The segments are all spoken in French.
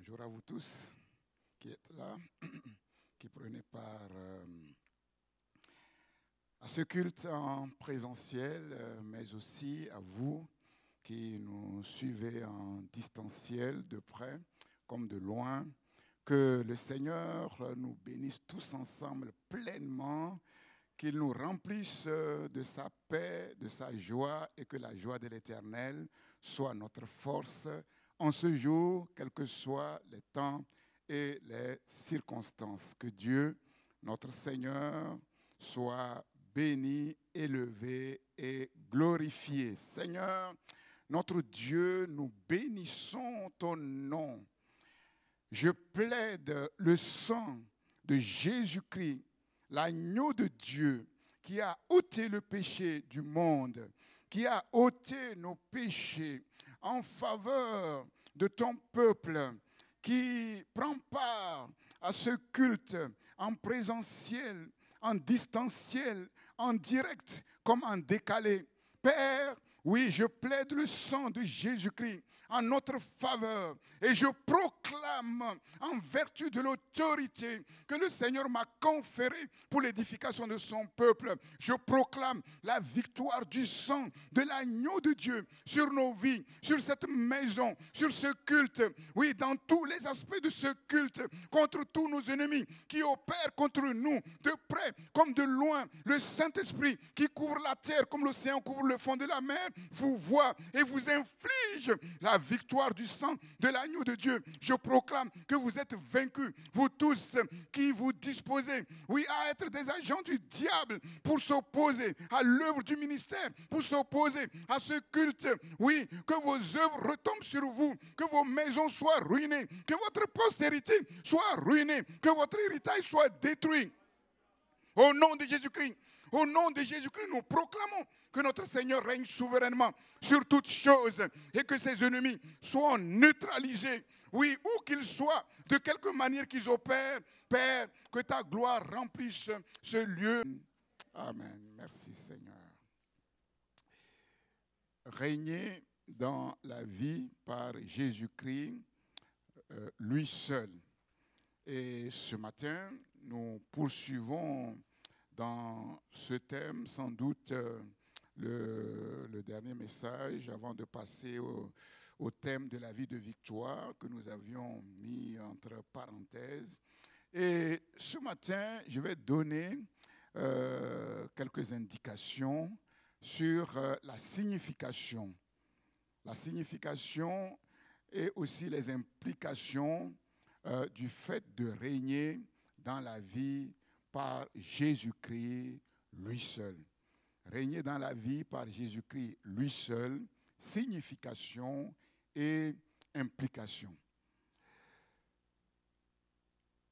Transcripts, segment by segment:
Bonjour à vous tous qui êtes là, qui prenez part à ce culte en présentiel, mais aussi à vous qui nous suivez en distanciel, de près comme de loin. Que le Seigneur nous bénisse tous ensemble pleinement, qu'il nous remplisse de sa paix, de sa joie, et que la joie de l'Éternel soit notre force en ce jour, quels que soient les temps et les circonstances. Que Dieu, notre Seigneur, soit béni, élevé et glorifié. Seigneur, notre Dieu, nous bénissons ton nom. Je plaide le sang de Jésus-Christ, l'agneau de Dieu, qui a ôté le péché du monde, qui a ôté nos péchés en faveur de ton peuple, qui prend part à ce culte en présentiel, en distanciel, en direct comme en décalé. Père, oui, je plaide le sang de Jésus-Christ en notre faveur et je proclame en vertu de l'autorité que le Seigneur m'a conférée pour l'édification de son peuple, je proclame la victoire du sang de l'agneau de Dieu sur nos vies, sur cette maison, sur ce culte, oui, dans tous les aspects de ce culte, contre tous nos ennemis qui opèrent contre nous, de près comme de loin. Le Saint-Esprit qui couvre la terre comme l'océan couvre le fond de la mer, vous voit et vous inflige la victoire du sang de l'agneau de Dieu. Je proclame que vous êtes vaincus, vous tous qui vous disposez, oui, à être des agents du diable pour s'opposer à l'œuvre du ministère, pour s'opposer à ce culte. Oui, que vos œuvres retombent sur vous, que vos maisons soient ruinées, que votre postérité soit ruinée, que votre héritage soit détruit. Au nom de Jésus-Christ, au nom de Jésus-Christ, nous proclamons que notre Seigneur règne souverainement sur toutes choses et que ses ennemis soient neutralisés. Oui, où qu'ils soient, de quelque manière qu'ils opèrent, Père, que ta gloire remplisse ce lieu. Amen. Merci Seigneur. Régner dans la vie par Jésus-Christ, lui seul. Et ce matin, nous poursuivons dans ce thème, sans doute le dernier message, avant de passer au thème de la vie de victoire que nous avions mis entre parenthèses. Et ce matin, je vais donner quelques indications sur la signification et aussi les implications du fait de régner dans la vie par Jésus-Christ lui seul. Régner dans la vie par Jésus-Christ lui seul, signification et implication.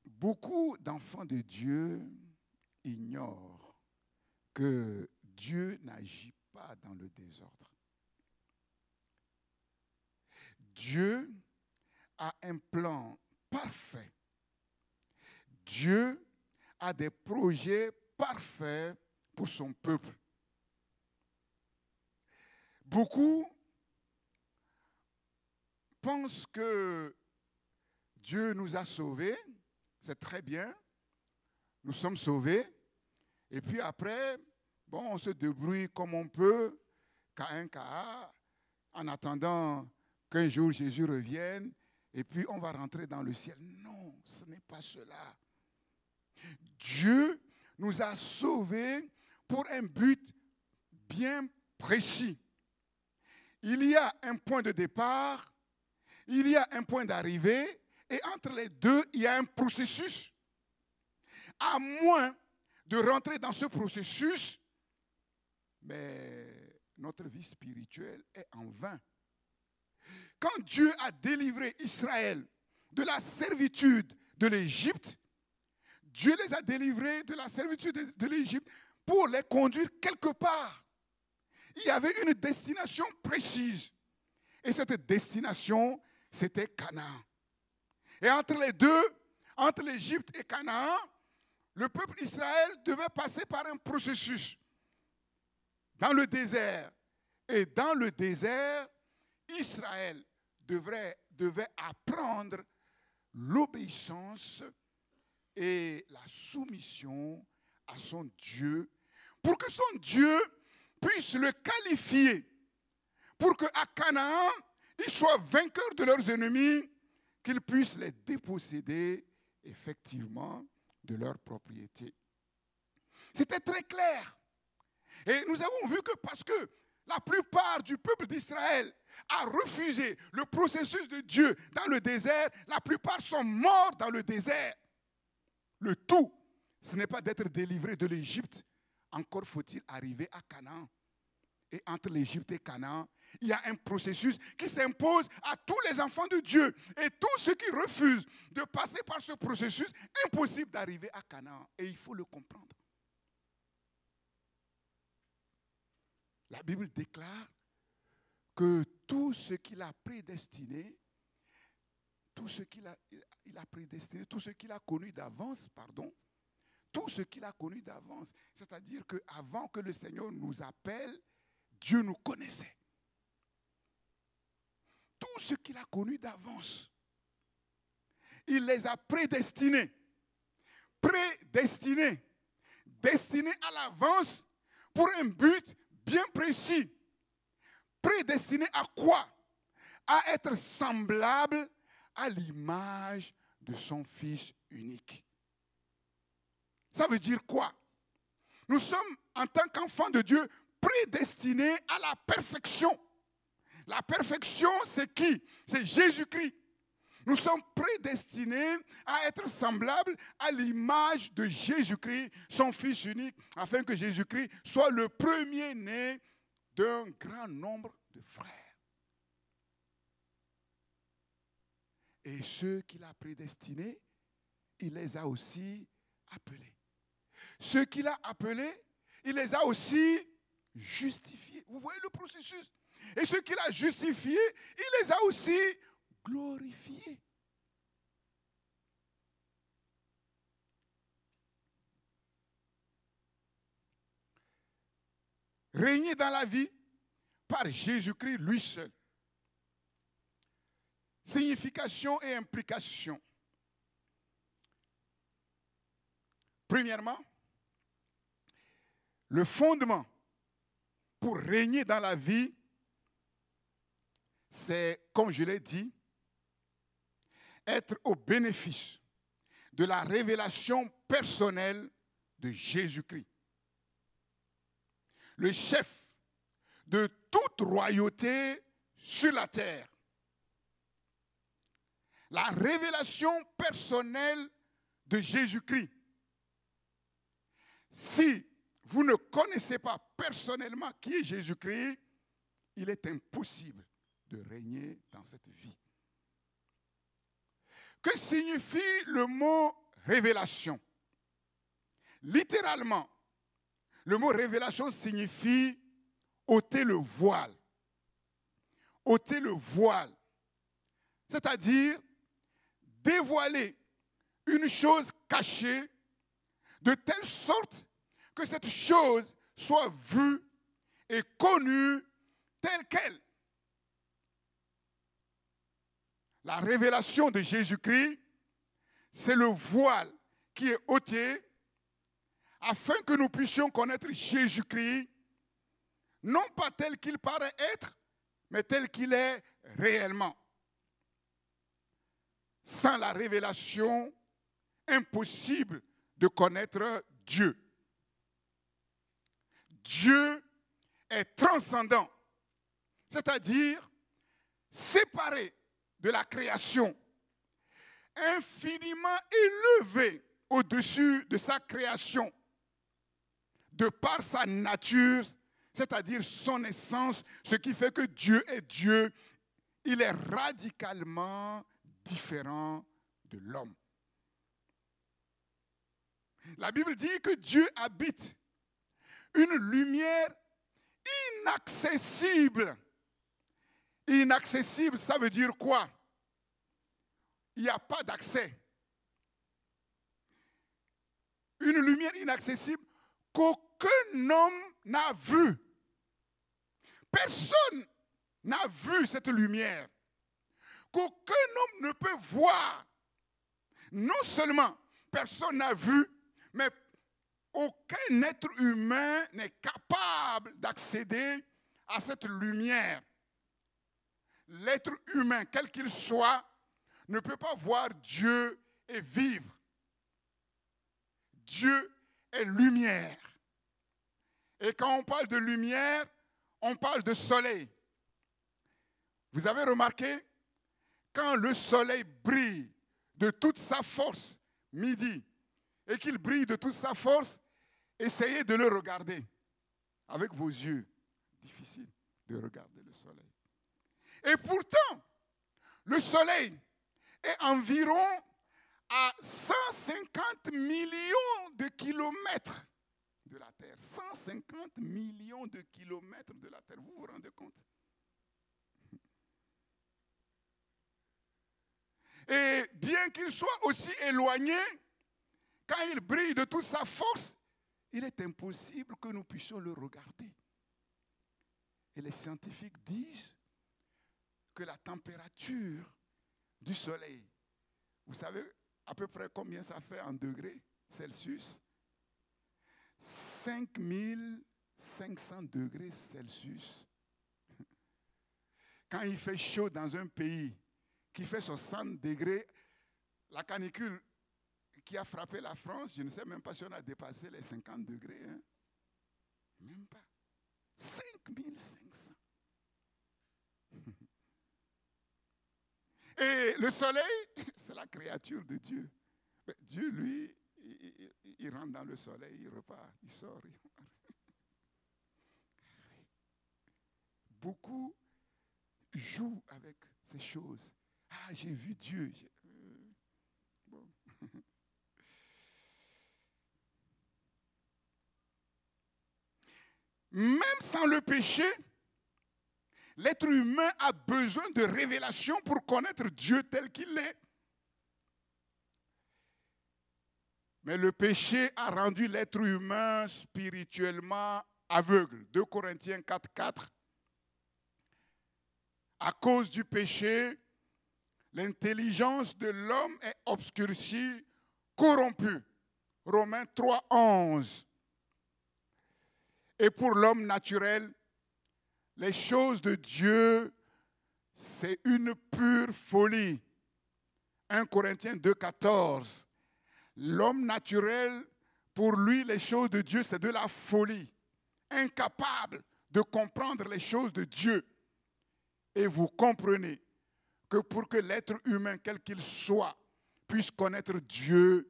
Beaucoup d'enfants de Dieu ignorent que Dieu n'agit pas dans le désordre. Dieu a un plan parfait. Dieu a des projets parfaits pour son peuple. Beaucoup pensent que Dieu nous a sauvés, c'est très bien, nous sommes sauvés, et puis après, on se débrouille comme on peut, cas un, cas en attendant qu'un jour Jésus revienne, et puis on va rentrer dans le ciel. Non, ce n'est pas cela. Dieu nous a sauvés pour un but bien précis. Il y a un point de départ, il y a un point d'arrivée, et entre les deux, il y a un processus. À moins de rentrer dans ce processus, mais notre vie spirituelle est en vain. Quand Dieu a délivré Israël de la servitude de l'Égypte, Dieu les a délivrés de la servitude de l'Égypte pour les conduire quelque part. Il y avait une destination précise. Et cette destination, c'était Canaan. Et entre les deux, entre l'Égypte et Canaan, le peuple Israël devait passer par un processus dans le désert. Et dans le désert, Israël devait apprendre l'obéissance et la soumission à son Dieu, pour que son Dieu puisse le qualifier, pour qu'à Canaan, ils soient vainqueurs de leurs ennemis, qu'ils puissent les déposséder effectivement de leur propriété. C'était très clair. Et nous avons vu que parce que la plupart du peuple d'Israël a refusé le processus de Dieu dans le désert, la plupart sont morts dans le désert. Le tout, ce n'est pas d'être délivré de l'Égypte. Encore faut-il arriver à Canaan. Et entre l'Égypte et Canaan, il y a un processus qui s'impose à tous les enfants de Dieu. Et tous ceux qui refusent de passer par ce processus, impossible d'arriver à Canaan. Et il faut le comprendre. La Bible déclare que tout ce qu'il a prédestiné, tout ce qu'il a prédestiné, tout ce qu'il a connu d'avance, tout ce qu'il a connu d'avance, c'est-à-dire qu'avant que le Seigneur nous appelle, Dieu nous connaissait. Tout ce qu'il a connu d'avance, il les a prédestinés, destinés à l'avance pour un but bien précis. Prédestiné à quoi? À être semblable à l'image de son Fils unique. Ça veut dire quoi? Nous sommes, en tant qu'enfants de Dieu, prédestinés à la perfection. La perfection, c'est qui? C'est Jésus-Christ. Nous sommes prédestinés à être semblables à l'image de Jésus-Christ, son Fils unique, afin que Jésus-Christ soit le premier-né d'un grand nombre de frères. Et ceux qu'il a prédestinés, il les a aussi appelés. Ceux qu'il a appelés, il les a aussi justifiés. Vous voyez le processus? Et ceux qu'il a justifiés, il les a aussi glorifiés. Régner dans la vie par Jésus-Christ lui seul. Signification et implication. Premièrement, le fondement pour régner dans la vie, c'est, comme je l'ai dit, être au bénéfice de la révélation personnelle de Jésus-Christ. Le chef de toute royauté sur la terre. La révélation personnelle de Jésus-Christ. Si vous ne connaissez pas personnellement qui est Jésus-Christ, il est impossible de régner dans cette vie. Que signifie le mot révélation? Littéralement, le mot révélation signifie ôter le voile. Ôter le voile. C'est-à-dire dévoiler une chose cachée de telle sorte que cette chose soit vue et connue telle qu'elle. La révélation de Jésus-Christ, c'est le voile qui est ôté afin que nous puissions connaître Jésus-Christ, non pas tel qu'il paraît être, mais tel qu'il est réellement. Sans la révélation, impossible de connaître Dieu. Dieu est transcendant, c'est-à-dire séparé de la création, infiniment élevé au-dessus de sa création, de par sa nature, c'est-à-dire son essence, ce qui fait que Dieu est Dieu, il est radicalement différent de l'homme. La Bible dit que Dieu habite une lumière inaccessible. Inaccessible, ça veut dire quoi? Il n'y a pas d'accès. Une lumière inaccessible qu'aucun homme n'a vue. Personne n'a vu cette lumière. Qu'aucun homme ne peut voir Non seulement personne n'a vu, mais aucun être humain n'est capable d'accéder à cette lumière. L'être humain, quel qu'il soit, ne peut pas voir Dieu et vivre. Dieu est lumière. Et quand on parle de lumière, on parle de soleil. Vous avez remarqué, quand le soleil brille de toute sa force midi, et qu'il brille de toute sa force, essayez de le regarder avec vos yeux. Difficile de regarder le soleil. Et pourtant, le soleil est environ à 150 millions de kilomètres de la Terre. 150 millions de kilomètres de la Terre. Vous vous rendez compte? Et bien qu'il soit aussi éloigné, quand il brille de toute sa force, il est impossible que nous puissions le regarder. Et les scientifiques disent que la température du soleil, vous savez à peu près combien ça fait en degrés Celsius? 5500 degrés Celsius. Quand il fait chaud dans un pays qui fait 60 degrés, la canicule qui a frappé la France, je ne sais même pas si on a dépassé les 50 degrés. Hein? Même pas. 5500. Et le soleil, c'est la créature de Dieu. Mais Dieu, lui, il rentre dans le soleil, il repart, il sort. Beaucoup jouent avec ces choses. Ah, j'ai vu Dieu. Bon. Même sans le péché, l'être humain a besoin de révélation pour connaître Dieu tel qu'il est. Mais le péché a rendu l'être humain spirituellement aveugle. 2 Corinthiens 4:4. À cause du péché, l'intelligence de l'homme est obscurcie, corrompue. Romains 3:11. Et pour l'homme naturel, les choses de Dieu, c'est une pure folie. 1 Corinthiens 2:14. L'homme naturel, pour lui, les choses de Dieu, c'est de la folie. Incapable de comprendre les choses de Dieu. Et vous comprenez que pour que l'être humain, quel qu'il soit, puisse connaître Dieu,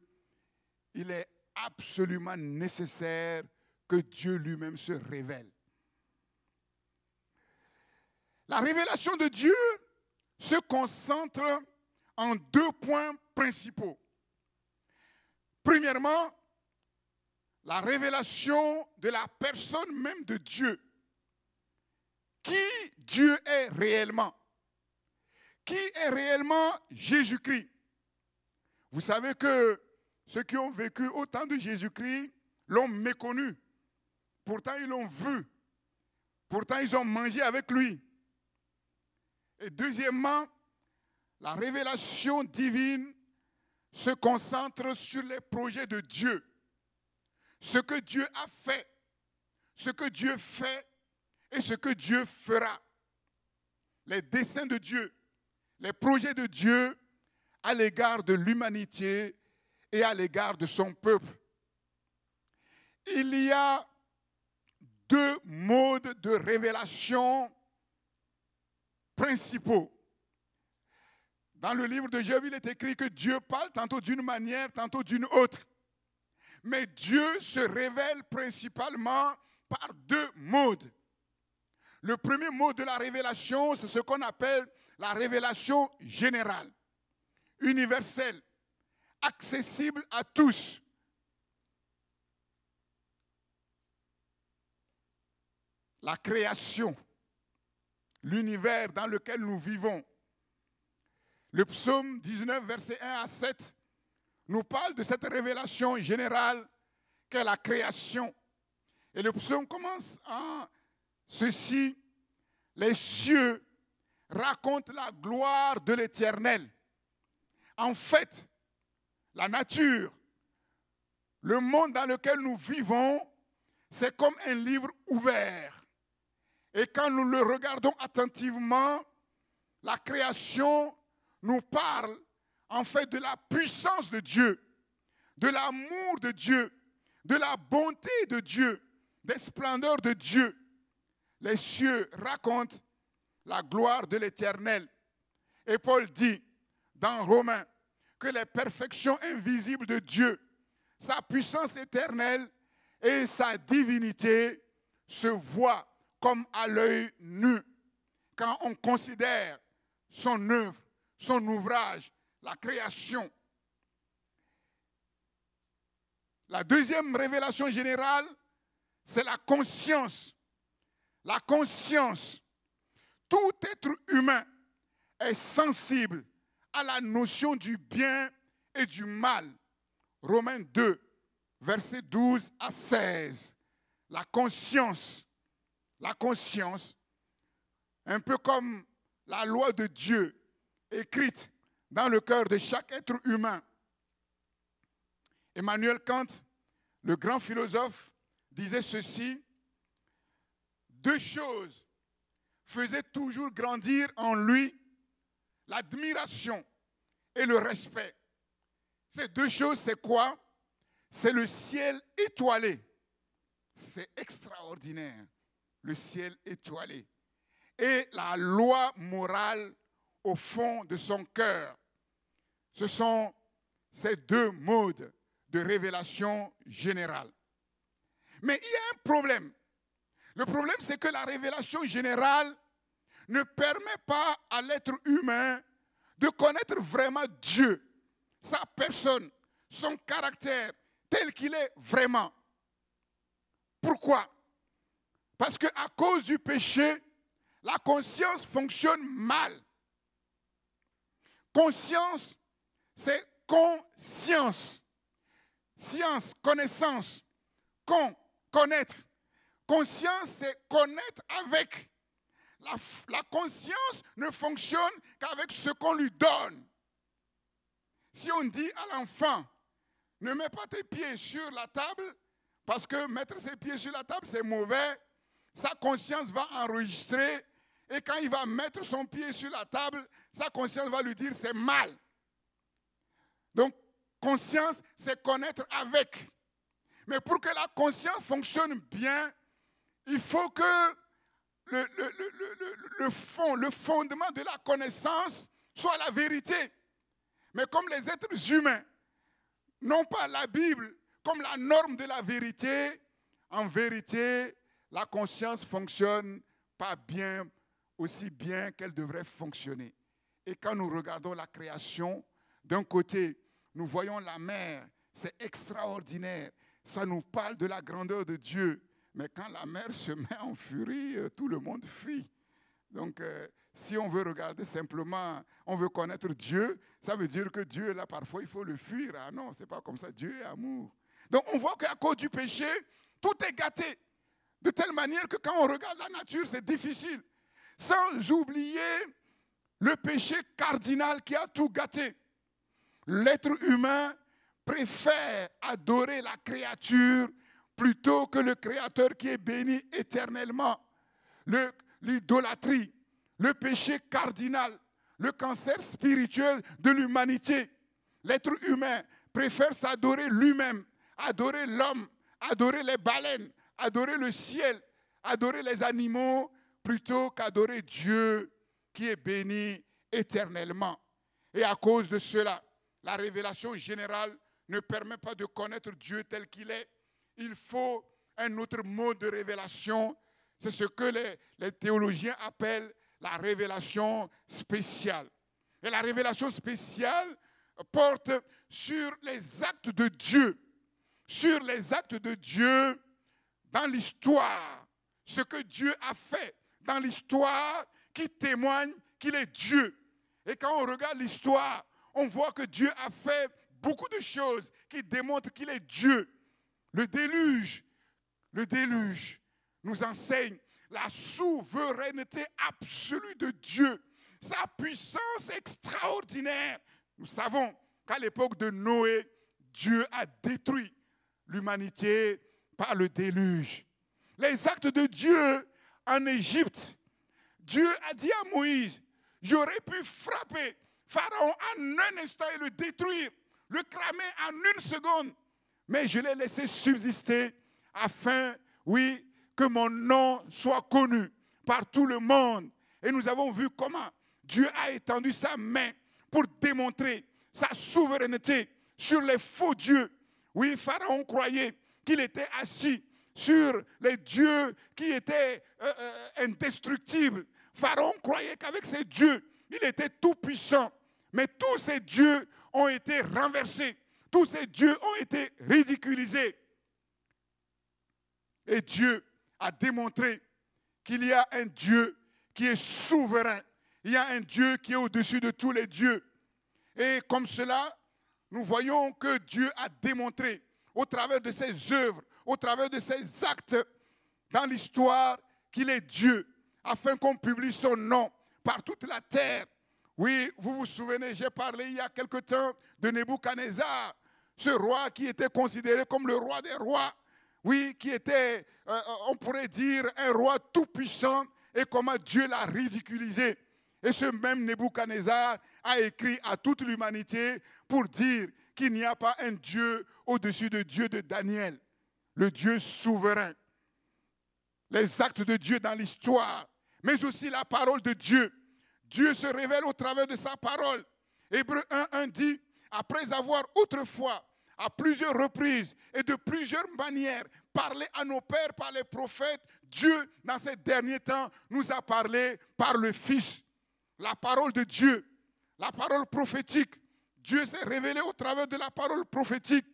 il est absolument nécessaire que Dieu lui-même se révèle. La révélation de Dieu se concentre en 2 points principaux. Premièrement, la révélation de la personne même de Dieu. Qui Dieu est réellement? Qui est réellement Jésus-Christ? Vous savez que ceux qui ont vécu au temps de Jésus-Christ l'ont méconnu. Pourtant, ils l'ont vu. Pourtant, ils ont mangé avec lui. Et deuxièmement, la révélation divine se concentre sur les projets de Dieu. Ce que Dieu a fait, ce que Dieu fait et ce que Dieu fera. Les desseins de Dieu, les projets de Dieu à l'égard de l'humanité et à l'égard de son peuple. Il y a 2 modes de révélation principaux. Dans le livre de Job, il est écrit que Dieu parle tantôt d'une manière, tantôt d'une autre. Mais Dieu se révèle principalement par 2 modes. Le premier mode de la révélation, c'est ce qu'on appelle la révélation générale, universelle, accessible à tous. La création, l'univers dans lequel nous vivons. Le psaume 19, versets 1 à 7, nous parle de cette révélation générale qu'est la création. Et le psaume commence en ceci: les cieux racontent la gloire de l'Éternel. En fait, la nature, le monde dans lequel nous vivons, c'est comme un livre ouvert. Et quand nous le regardons attentivement, la création nous parle en fait de la puissance de Dieu, de l'amour de Dieu, de la bonté de Dieu, des splendeurs de Dieu. Les cieux racontent la gloire de l'Éternel. Et Paul dit dans Romains que les perfections invisibles de Dieu, sa puissance éternelle et sa divinité se voient comme à l'œil nu quand on considère son œuvre, son ouvrage, la création. La deuxième révélation générale, c'est la conscience. La conscience. Tout être humain est sensible à la notion du bien et du mal. Romains 2, versets 12 à 16. La conscience, un peu comme la loi de Dieu écrite dans le cœur de chaque être humain. Emmanuel Kant, le grand philosophe, disait ceci: deux choses faisaient toujours grandir en lui l'admiration et le respect. Ces deux choses, c'est quoi? C'est le ciel étoilé. C'est extraordinaire, le ciel étoilé. Et la loi morale au fond de son cœur. Ce sont ces deux modes de révélation générale. Mais il y a un problème. Le problème, c'est que la révélation générale ne permet pas à l'être humain de connaître vraiment Dieu, sa personne, son caractère, tel qu'il est vraiment. Pourquoi? Parce qu'à cause du péché, la conscience fonctionne mal. Conscience, c'est conscience. Science, connaissance. Connaître. Conscience, c'est connaître avec. La conscience ne fonctionne qu'avec ce qu'on lui donne. Si on dit à l'enfant, ne mets pas tes pieds sur la table, parce que mettre ses pieds sur la table, c'est mauvais, sa conscience va enregistrer, et quand il va mettre son pied sur la table, sa conscience va lui dire c'est mal. Donc, conscience, c'est connaître avec. Mais pour que la conscience fonctionne bien, il faut que le fondement de la connaissance soit la vérité. Mais comme les êtres humains n'ont pas la Bible comme la norme de la vérité, en vérité, la conscience fonctionne pas bien, aussi bien qu'elle devrait fonctionner. Et quand nous regardons la création, d'un côté, nous voyons la mer, c'est extraordinaire, ça nous parle de la grandeur de Dieu. Mais quand la mer se met en furie, tout le monde fuit. Donc, si on veut regarder simplement, on veut connaître Dieu, ça veut dire que Dieu, là, parfois, il faut le fuir. Ah non, c'est pas comme ça. Dieu est amour. Donc, on voit qu'à cause du péché, tout est gâté. De telle manière que quand on regarde la nature, c'est difficile. Sans oublier le péché cardinal qui a tout gâté. L'être humain préfère adorer la créature plutôt que le Créateur qui est béni éternellement. L'idolâtrie, le péché cardinal, le cancer spirituel de l'humanité. L'être humain préfère s'adorer lui-même, adorer l'homme, adorer les baleines, adorer le ciel, adorer les animaux, plutôt qu'adorer Dieu qui est béni éternellement. Et à cause de cela, la révélation générale ne permet pas de connaître Dieu tel qu'il est. Il faut un autre mode de révélation. C'est ce que les théologiens appellent la révélation spéciale. Et la révélation spéciale porte sur les actes de Dieu. Sur les actes de Dieu dans l'histoire. Ce que Dieu a fait dans l'histoire qui témoigne qu'il est Dieu. Et quand on regarde l'histoire, on voit que Dieu a fait beaucoup de choses qui démontrent qu'il est Dieu. Le déluge nous enseigne la souveraineté absolue de Dieu, sa puissance extraordinaire. Nous savons qu'à l'époque de Noé, Dieu a détruit l'humanité par le déluge. Les actes de Dieu en Égypte, Dieu a dit à Moïse, j'aurais pu frapper Pharaon en un instant et le détruire, le cramer en une seconde, mais je l'ai laissé subsister afin, oui, que mon nom soit connu par tout le monde. Et nous avons vu comment Dieu a étendu sa main pour démontrer sa souveraineté sur les faux dieux. Oui, Pharaon croyait qu'il était assis sur les dieux qui étaient indestructibles. Pharaon croyait qu'avec ses dieux, il était tout puissant. Mais tous ces dieux ont été renversés. Tous ces dieux ont été ridiculisés. Et Dieu a démontré qu'il y a un Dieu qui est souverain. Il y a un Dieu qui est au-dessus de tous les dieux. Et comme cela, nous voyons que Dieu a démontré au travers de ses œuvres, au travers de ses actes dans l'histoire qu'il est Dieu, afin qu'on publie son nom par toute la terre. Oui, vous vous souvenez, j'ai parlé il y a quelque temps de Nebuchadnezzar, ce roi qui était considéré comme le roi des rois, oui, qui était, on pourrait dire, un roi tout-puissant, et comment Dieu l'a ridiculisé. Et ce même Nebuchadnezzar a écrit à toute l'humanité pour dire qu'il n'y a pas un Dieu au-dessus de Dieu de Daniel, le Dieu souverain. Les actes de Dieu dans l'histoire, mais aussi la parole de Dieu. Dieu se révèle au travers de sa parole. Hébreux 1:1 dit, après avoir autrefois, à plusieurs reprises et de plusieurs manières, parlé à nos pères par les prophètes, Dieu, dans ces derniers temps, nous a parlé par le Fils. La parole de Dieu, la parole prophétique. Dieu s'est révélé au travers de la parole prophétique.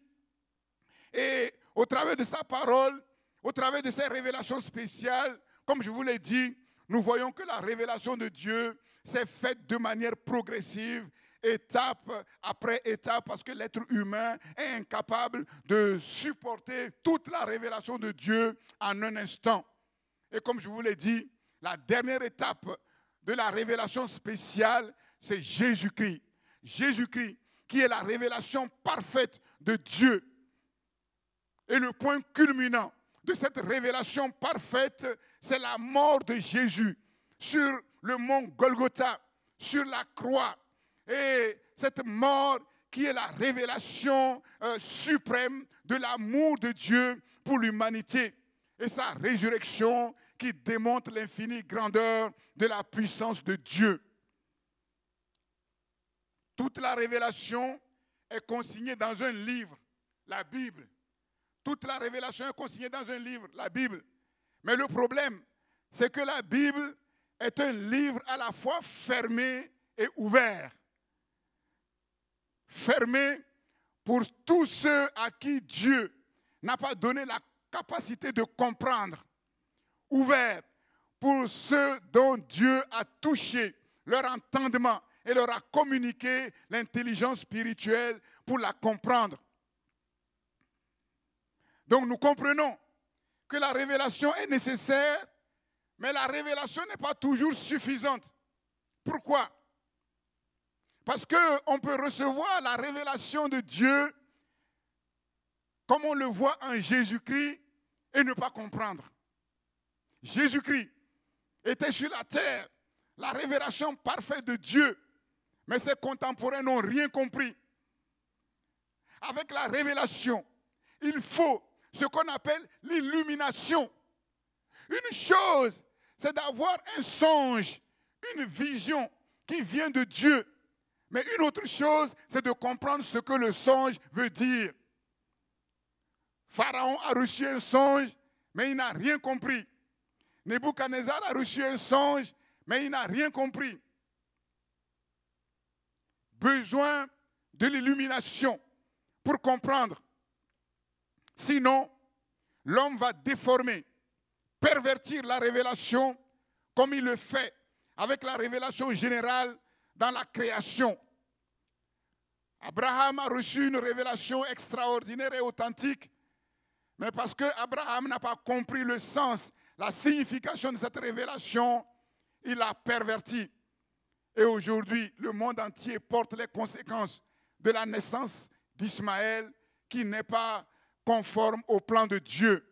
Et au travers de sa parole, au travers de ses révélations spéciales, comme je vous l'ai dit, nous voyons que la révélation de Dieu s'est faite de manière progressive, étape après étape, parce que l'être humain est incapable de supporter toute la révélation de Dieu en un instant. Et comme je vous l'ai dit, la dernière étape de la révélation spéciale, c'est Jésus-Christ. Jésus-Christ, qui est la révélation parfaite de Dieu. Et le point culminant de cette révélation parfaite, c'est la mort de Jésus sur le mont Golgotha, sur la croix. Et cette mort qui est la révélation suprême de l'amour de Dieu pour l'humanité. Et sa résurrection qui démontre l'infinie grandeur de la puissance de Dieu. Toute la révélation est consignée dans un livre, la Bible. Toute la révélation est consignée dans un livre, la Bible. Mais le problème, c'est que la Bible est un livre à la fois fermé et ouvert. Fermé pour tous ceux à qui Dieu n'a pas donné la capacité de comprendre. Ouvert pour ceux dont Dieu a touché leur entendement et leur a communiqué l'intelligence spirituelle pour la comprendre. Donc nous comprenons que la révélation est nécessaire, mais la révélation n'est pas toujours suffisante. Pourquoi? Parce qu'on peut recevoir la révélation de Dieu comme on le voit en Jésus-Christ et ne pas comprendre. Jésus-Christ était sur la terre, la révélation parfaite de Dieu, mais ses contemporains n'ont rien compris. Avec la révélation, il faut ce qu'on appelle l'illumination. Une chose, c'est d'avoir un songe, une vision qui vient de Dieu. Mais une autre chose, c'est de comprendre ce que le songe veut dire. Pharaon a reçu un songe, mais il n'a rien compris. Nebuchadnezzar a reçu un songe, mais il n'a rien compris. Besoin de l'illumination pour comprendre. Sinon, l'homme va déformer, pervertir la révélation comme il le fait avec la révélation générale dans la création. Abraham a reçu une révélation extraordinaire et authentique, mais parce qu'Abraham n'a pas compris le sens, la signification de cette révélation, il l'a perverti. Et aujourd'hui, le monde entier porte les conséquences de la naissance d'Ismaël qui n'est pas conforme au plan de Dieu.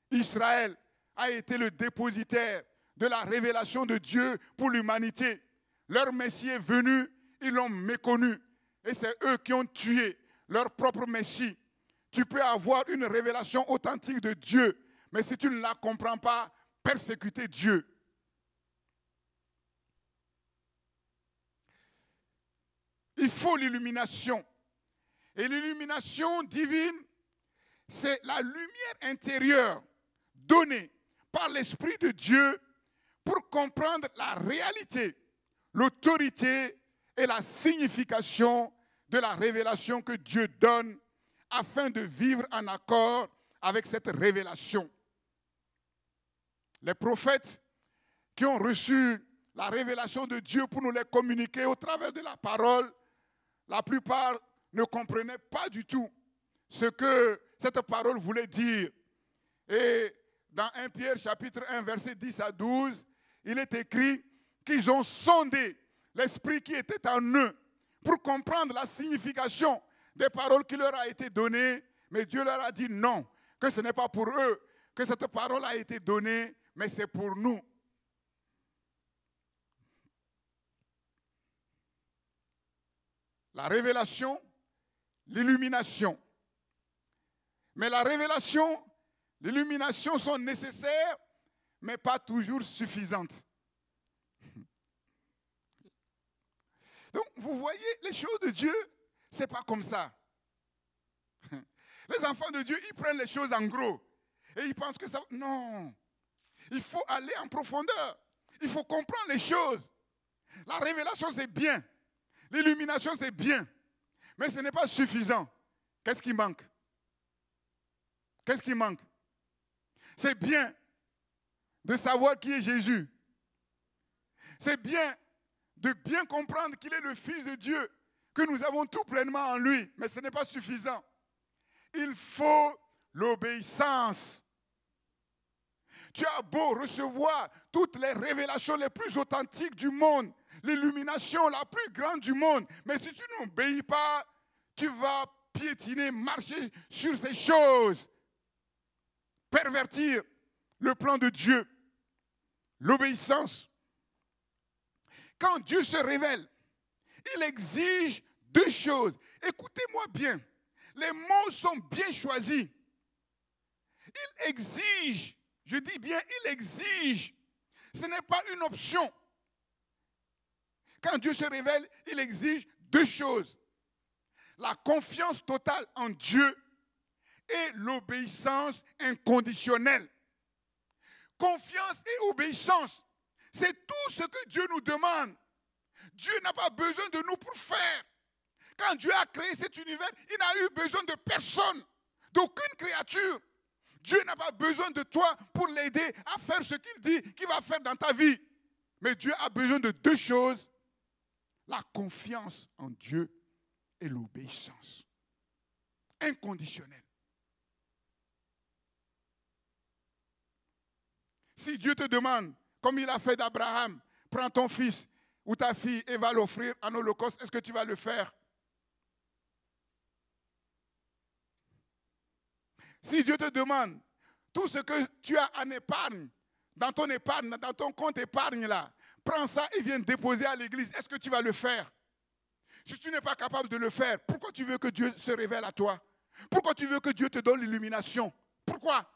Israël a été le dépositaire de la révélation de Dieu pour l'humanité. Leur Messie est venu, ils l'ont méconnu. Et c'est eux qui ont tué leur propre Messie. Tu peux avoir une révélation authentique de Dieu, mais si tu ne la comprends pas, persécuter Dieu. Il faut l'illumination. Et l'illumination divine, c'est la lumière intérieure donnée par l'Esprit de Dieu pour comprendre la réalité, l'autorité et la signification de la révélation que Dieu donne afin de vivre en accord avec cette révélation. Les prophètes qui ont reçu la révélation de Dieu pour nous les communiquer au travers de la parole, la plupart ne comprenaient pas du tout ce que cette parole voulait dire. Et dans 1 Pierre chapitre 1 verset 10 à 12, il est écrit qu'ils ont sondé l'esprit qui était en eux pour comprendre la signification des paroles qui leur a été données, mais Dieu leur a dit non, que ce n'est pas pour eux que cette parole a été donnée, mais c'est pour nous. La révélation, l'illumination. Mais la révélation, l'illumination sont nécessaires, mais pas toujours suffisantes. Donc, vous voyez, les choses de Dieu, ce n'est pas comme ça. Les enfants de Dieu, ils prennent les choses en gros. Et ils pensent que ça... Non. Il faut aller en profondeur. Il faut comprendre les choses. La révélation, c'est bien. L'illumination, c'est bien. Mais ce n'est pas suffisant. Qu'est-ce qui manque? Qu'est-ce qui manque? C'est bien de savoir qui est Jésus. C'est bien de bien comprendre qu'il est le Fils de Dieu, que nous avons tout pleinement en lui. Mais ce n'est pas suffisant. Il faut l'obéissance. Tu as beau recevoir toutes les révélations les plus authentiques du monde, l'illumination la plus grande du monde, mais si tu n'obéis pas, tu vas piétiner, marcher sur ces choses, pervertir le plan de Dieu. L'obéissance. Quand Dieu se révèle, il exige deux choses. Écoutez-moi bien, les mots sont bien choisis. Il exige, je dis bien, il exige. Ce n'est pas une option. Quand Dieu se révèle, il exige deux choses. La confiance totale en Dieu et l'obéissance inconditionnelle. Confiance et obéissance, c'est tout ce que Dieu nous demande. Dieu n'a pas besoin de nous pour faire. Quand Dieu a créé cet univers, il n'a eu besoin de personne, d'aucune créature. Dieu n'a pas besoin de toi pour l'aider à faire ce qu'il dit qu'il va faire dans ta vie. Mais Dieu a besoin de deux choses. La confiance en Dieu et l'obéissance inconditionnelle. Si Dieu te demande, comme il a fait d'Abraham, prends ton fils ou ta fille et va l'offrir en holocauste, est-ce que tu vas le faire? Si Dieu te demande tout ce que tu as en épargne, dans ton compte épargne là, prends ça et viens déposer à l'église, est-ce que tu vas le faire? Si tu n'es pas capable de le faire, pourquoi tu veux que Dieu se révèle à toi? Pourquoi tu veux que Dieu te donne l'illumination? Pourquoi?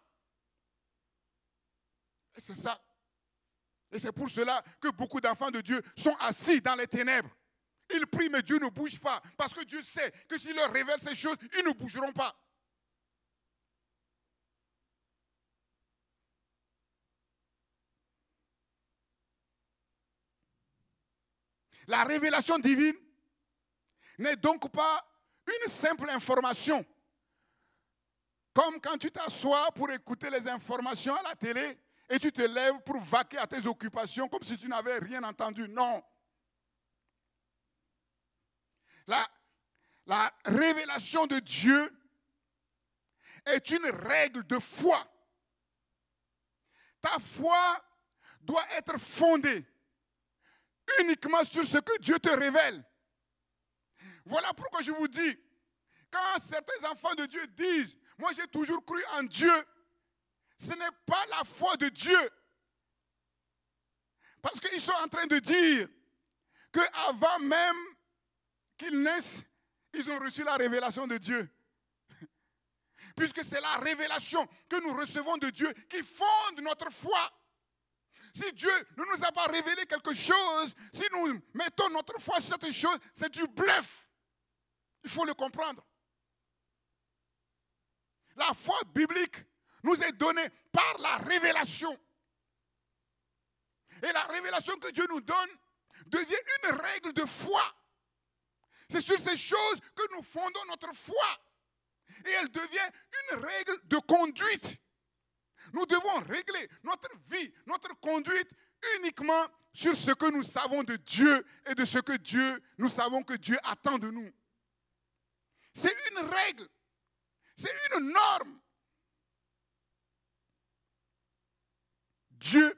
Et c'est ça. Et c'est pour cela que beaucoup d'enfants de Dieu sont assis dans les ténèbres. Ils prient, mais Dieu ne bouge pas. Parce que Dieu sait que s'il leur révèle ces choses, ils ne bougeront pas. La révélation divine n'est donc pas une simple information. Comme quand tu t'assois pour écouter les informations à la télé et tu te lèves pour vaquer à tes occupations comme si tu n'avais rien entendu. Non. La révélation de Dieu est une règle de foi. Ta foi doit être fondée uniquement sur ce que Dieu te révèle. Voilà pourquoi je vous dis, quand certains enfants de Dieu disent, moi j'ai toujours cru en Dieu, ce n'est pas la foi de Dieu. Parce qu'ils sont en train de dire qu'avant même qu'ils naissent, ils ont reçu la révélation de Dieu. Puisque c'est la révélation que nous recevons de Dieu qui fonde notre foi. Si Dieu ne nous a pas révélé quelque chose, si nous mettons notre foi sur cette chose, c'est du bluff. Il faut le comprendre. La foi biblique nous est donnée par la révélation. Et la révélation que Dieu nous donne devient une règle de foi. C'est sur ces choses que nous fondons notre foi. Et elle devient une règle de conduite. Nous devons régler notre vie, notre conduite uniquement sur ce que nous savons de Dieu et de ce que nous savons que Dieu attend de nous. C'est une règle, c'est une norme. Dieu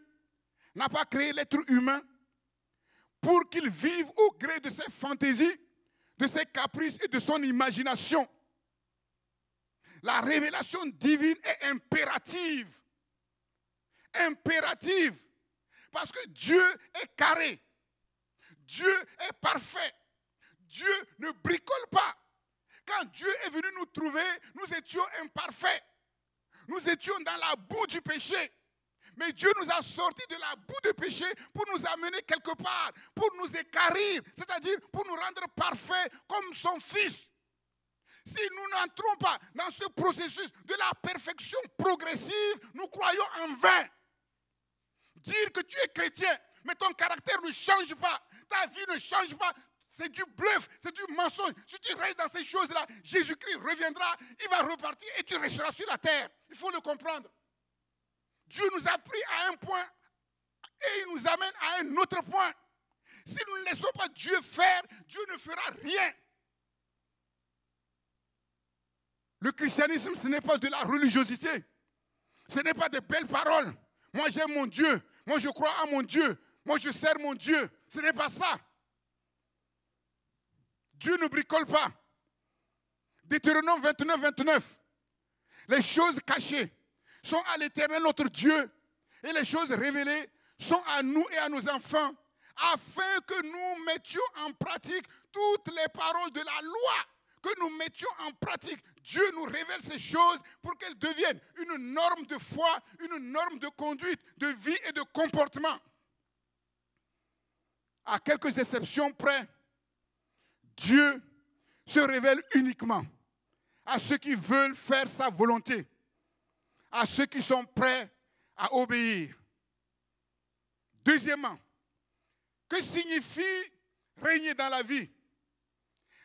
n'a pas créé l'être humain pour qu'il vive au gré de ses fantaisies, de ses caprices et de son imagination. La révélation divine est impérative. Impérative. Parce que Dieu est carré. Dieu est parfait. Dieu ne bricole pas. Quand Dieu est venu nous trouver, nous étions imparfaits. Nous étions dans la boue du péché. Mais Dieu nous a sortis de la boue du péché pour nous amener quelque part, pour nous équarrir, c'est-à-dire pour nous rendre parfaits comme son Fils. Si nous n'entrons pas dans ce processus de la perfection progressive, nous croyons en vain. Dire que tu es chrétien, mais ton caractère ne change pas, ta vie ne change pas, c'est du bluff, c'est du mensonge. Si tu restes dans ces choses-là, Jésus-Christ reviendra, il va repartir et tu resteras sur la terre. Il faut le comprendre. Dieu nous a pris à un point et il nous amène à un autre point. Si nous ne laissons pas Dieu faire, Dieu ne fera rien. Le christianisme, ce n'est pas de la religiosité. Ce n'est pas de belles paroles. Moi, j'aime mon Dieu. Moi, je crois en mon Dieu. Moi, je sers mon Dieu. Ce n'est pas ça. Dieu ne bricole pas. Deutéronome 29, 29. Les choses cachées sont à l'Éternel notre Dieu et les choses révélées sont à nous et à nos enfants afin que nous mettions en pratique toutes les paroles de la loi. Que nous mettions en pratique. Dieu nous révèle ces choses pour qu'elles deviennent une norme de foi, une norme de conduite, de vie et de comportement. À quelques exceptions près, Dieu se révèle uniquement à ceux qui veulent faire sa volonté, à ceux qui sont prêts à obéir. Deuxièmement, que signifie régner dans la vie?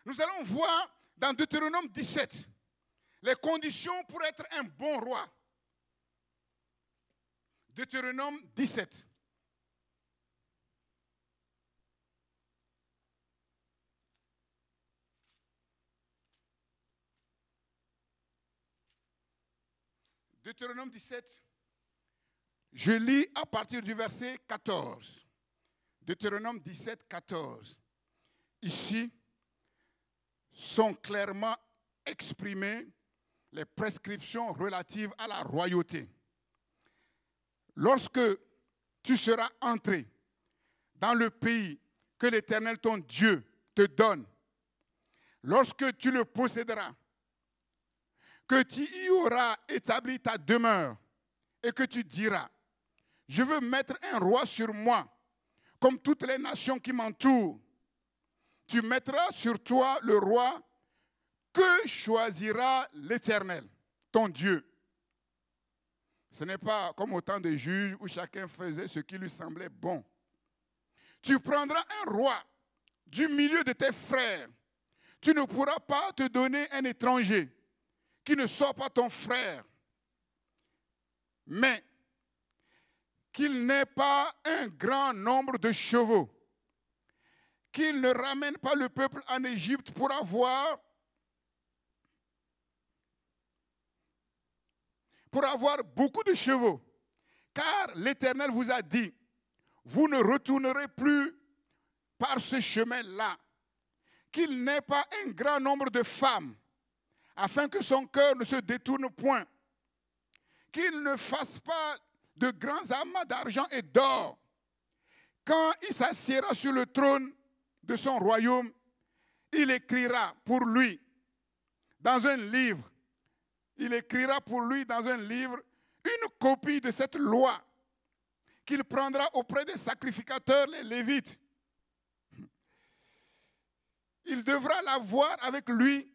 Nous allons voir dans Deutéronome 17 les conditions pour être un bon roi. Deutéronome 17. Deutéronome 17, je lis à partir du verset 14. Deutéronome 17, 14. Ici sont clairement exprimées les prescriptions relatives à la royauté. Lorsque tu seras entré dans le pays que l'Éternel ton Dieu te donne, lorsque tu le posséderas, que tu y auras établi ta demeure et que tu diras, je veux mettre un roi sur moi, comme toutes les nations qui m'entourent. Tu mettras sur toi le roi que choisira l'Éternel, ton Dieu. Ce n'est pas comme au temps des juges où chacun faisait ce qui lui semblait bon. Tu prendras un roi du milieu de tes frères. Tu ne pourras pas te donner un étranger qui ne soit pas ton frère, mais qu'il n'ait pas un grand nombre de chevaux, qu'il ne ramène pas le peuple en Égypte pour avoir beaucoup de chevaux. Car l'Éternel vous a dit, vous ne retournerez plus par ce chemin-là, qu'il n'ait pas un grand nombre de femmes, afin que son cœur ne se détourne point, qu'il ne fasse pas de grands amas d'argent et d'or. Quand il s'assiera sur le trône de son royaume, il écrira pour lui dans un livre, une copie de cette loi qu'il prendra auprès des sacrificateurs, les Lévites. Il devra la voir avec lui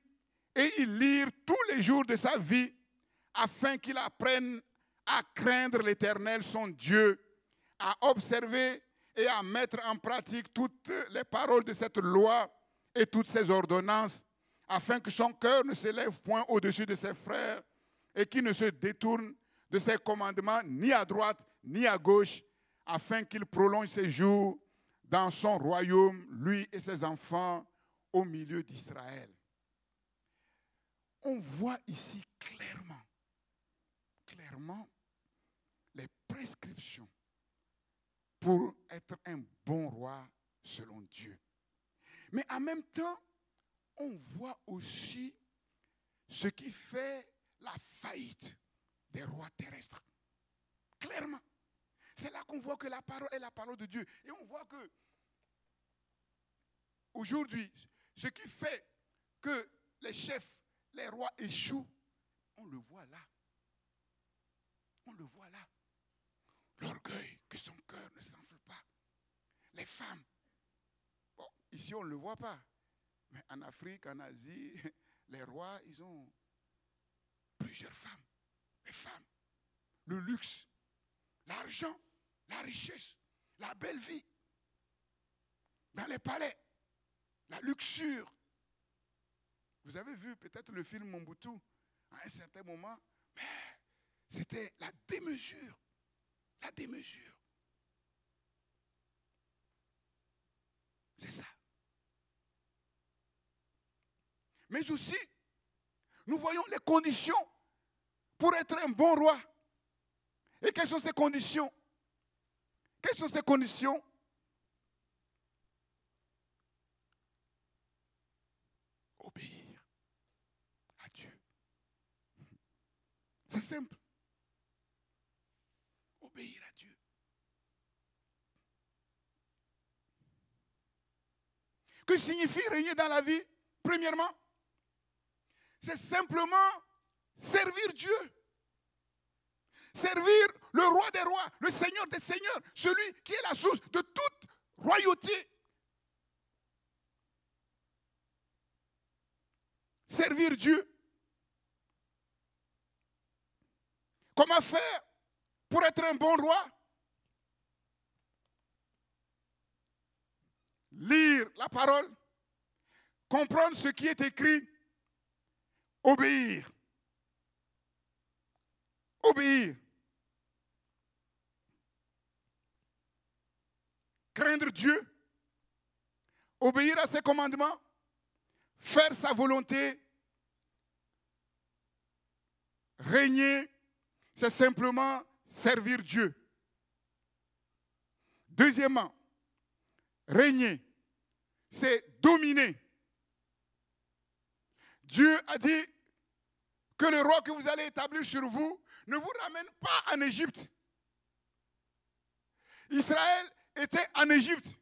et y lire tous les jours de sa vie, afin qu'il apprenne à craindre l'Éternel, son Dieu, à observer et à mettre en pratique toutes les paroles de cette loi et toutes ses ordonnances, afin que son cœur ne s'élève point au-dessus de ses frères et qu'il ne se détourne de ses commandements ni à droite ni à gauche, afin qu'il prolonge ses jours dans son royaume, lui et ses enfants, au milieu d'Israël. On voit ici clairement les prescriptions pour être un bon roi selon Dieu. Mais en même temps, on voit aussi ce qui fait la faillite des rois terrestres. Clairement. C'est là qu'on voit que la parole est la parole de Dieu. Et on voit que aujourd'hui, ce qui fait que les chefs, les rois échouent, on le voit là. On le voit là. L'orgueil, que son cœur ne s'enfle pas. Les femmes. Bon, ici on ne le voit pas. Mais en Afrique, en Asie, les rois, ils ont plusieurs femmes. Les femmes. Le luxe, l'argent, la richesse, la belle vie. Dans les palais, la luxure. Vous avez vu peut-être le film Mobutu à un certain moment, mais c'était la démesure. La démesure. C'est ça. Mais aussi, nous voyons les conditions pour être un bon roi. Et quelles sont ces conditions? Quelles sont ces conditions? Obéir à Dieu. C'est simple. Obéir à Dieu. Que signifie régner dans la vie? Premièrement, c'est simplement servir Dieu. Servir le roi des rois, le Seigneur des seigneurs, celui qui est la source de toute royauté. Servir Dieu. Comment faire pour être un bon roi? Lire la parole, comprendre ce qui est écrit, obéir. Obéir. Craindre Dieu, obéir à ses commandements, faire sa volonté, régner, c'est simplement servir Dieu. Deuxièmement, régner, c'est dominer. Dieu a dit que le roi que vous allez établir sur vous ne vous ramène pas en Égypte. Israël était en Égypte.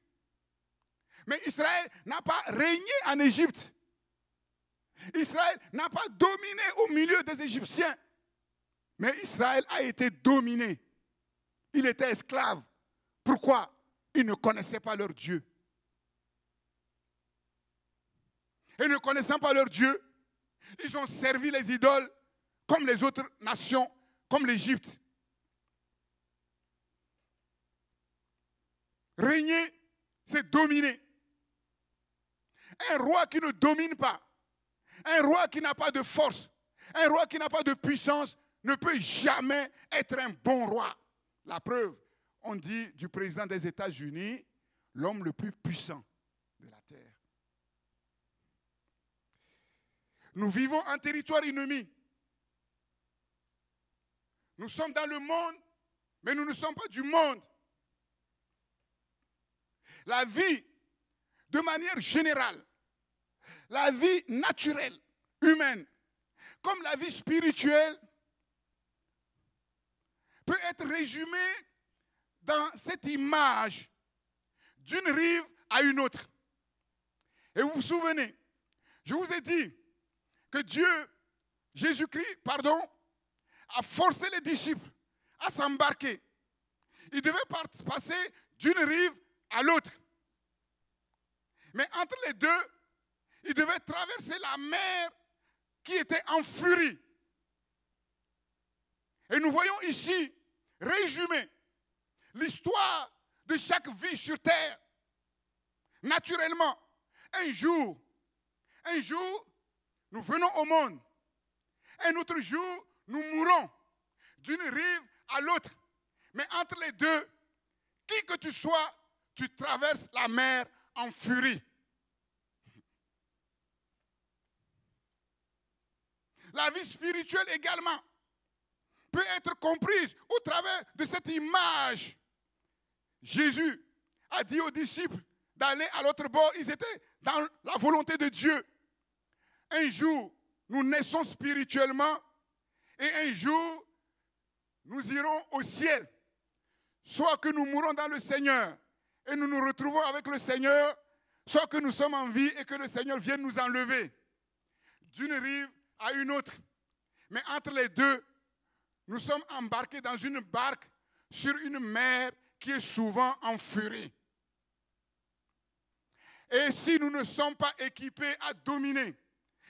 Mais Israël n'a pas régné en Égypte. Israël n'a pas dominé au milieu des Égyptiens. Mais Israël a été dominé. Il était esclave. Pourquoi? Ils ne connaissaient pas leur Dieu. Et ne connaissant pas leur Dieu, ils ont servi les idoles comme les autres nations, comme l'Égypte. Régner, c'est dominer. Un roi qui ne domine pas, un roi qui n'a pas de force, un roi qui n'a pas de puissance, ne peut jamais être un bon roi. La preuve, on dit du président des États-Unis, l'homme le plus puissant de la terre. Nous vivons en territoire ennemi. Nous sommes dans le monde, mais nous ne sommes pas du monde. La vie, de manière générale, la vie naturelle, humaine, comme la vie spirituelle, peut être résumée dans cette image d'une rive à une autre. Et vous vous souvenez, je vous ai dit que Jésus-Christ, a forcé les disciples à s'embarquer. Ils devaient passer d'une rive à l'autre. Mais entre les deux, ils devaient traverser la mer qui était en furie. Et nous voyons ici, résumé, l'histoire de chaque vie sur terre. Naturellement, un jour, nous venons au monde. Un autre jour, nous mourons d'une rive à l'autre. Mais entre les deux, qui que tu sois, tu traverses la mer en furie. La vie spirituelle également peut être comprise au travers de cette image. Jésus a dit aux disciples d'aller à l'autre bord. Ils étaient dans la volonté de Dieu. Un jour, nous naissons spirituellement et un jour, nous irons au ciel. Soit que nous mourons dans le Seigneur et nous nous retrouvons avec le Seigneur, soit que nous sommes en vie et que le Seigneur vienne nous enlever d'une rive à une autre. Mais entre les deux, nous sommes embarqués dans une barque sur une mer qui est souvent en furie. Et si nous ne sommes pas équipés à dominer,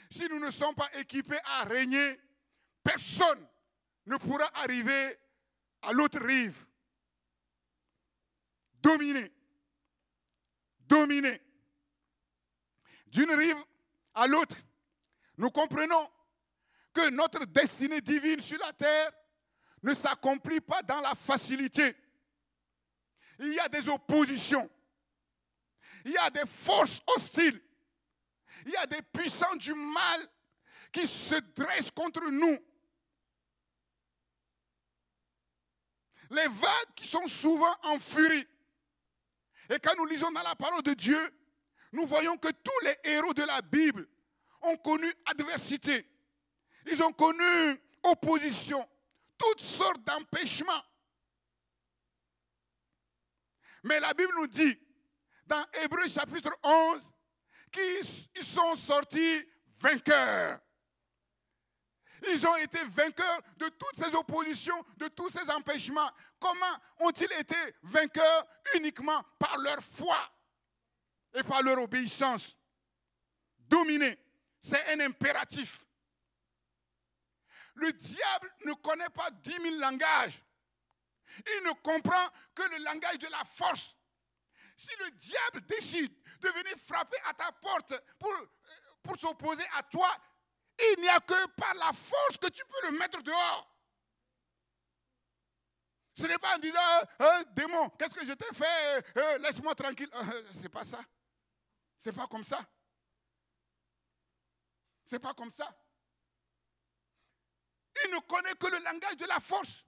si nous ne sommes pas équipés à régner, personne ne pourra arriver à l'autre rive. Dominer. D'une rive à l'autre, nous comprenons que notre destinée divine sur la terre ne s'accomplit pas dans la facilité. Il y a des oppositions. Il y a des forces hostiles. Il y a des puissants du mal qui se dressent contre nous. Les vagues qui sont souvent en furie. Et quand nous lisons dans la parole de Dieu, nous voyons que tous les héros de la Bible ont connu adversité. Ils ont connu opposition, toutes sortes d'empêchements. Mais la Bible nous dit, dans Hébreux chapitre 11, qu'ils sont sortis vainqueurs. Ils ont été vainqueurs de toutes ces oppositions, de tous ces empêchements. Comment ont-ils été vainqueurs? Uniquement par leur foi et par leur obéissance. Dominer, c'est un impératif. Le diable ne connaît pas 10 000 langages. Il ne comprend que le langage de la force. Si le diable décide de venir frapper à ta porte pour s'opposer à toi, il n'y a que par la force que tu peux le mettre dehors. Ce n'est pas en disant, démon, qu'est-ce que je t'ai fait? Laisse-moi tranquille. C'est pas ça. C'est pas comme ça. C'est pas comme ça. Il ne connaît que le langage de la force.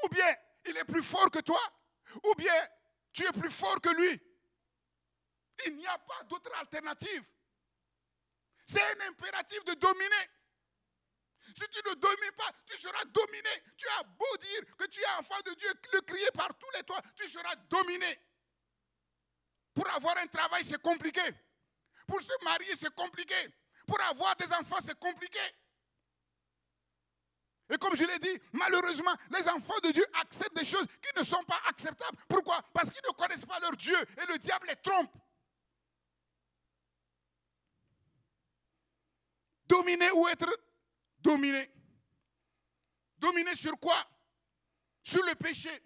Ou bien il est plus fort que toi, ou bien tu es plus fort que lui. Il n'y a pas d'autre alternative. C'est un impératif de dominer. Si tu ne domines pas, tu seras dominé. Tu as beau dire que tu es enfant de Dieu, le crier par tous les toits, tu seras dominé. Pour avoir un travail, c'est compliqué. Pour se marier, c'est compliqué. Pour avoir des enfants, c'est compliqué. Et comme je l'ai dit, malheureusement, les enfants de Dieu acceptent des choses qui ne sont pas acceptables. Pourquoi? Parce qu'ils ne connaissent pas leur Dieu et le diable les trompe. Dominer ou être dominé. Dominer sur quoi? Sur le péché.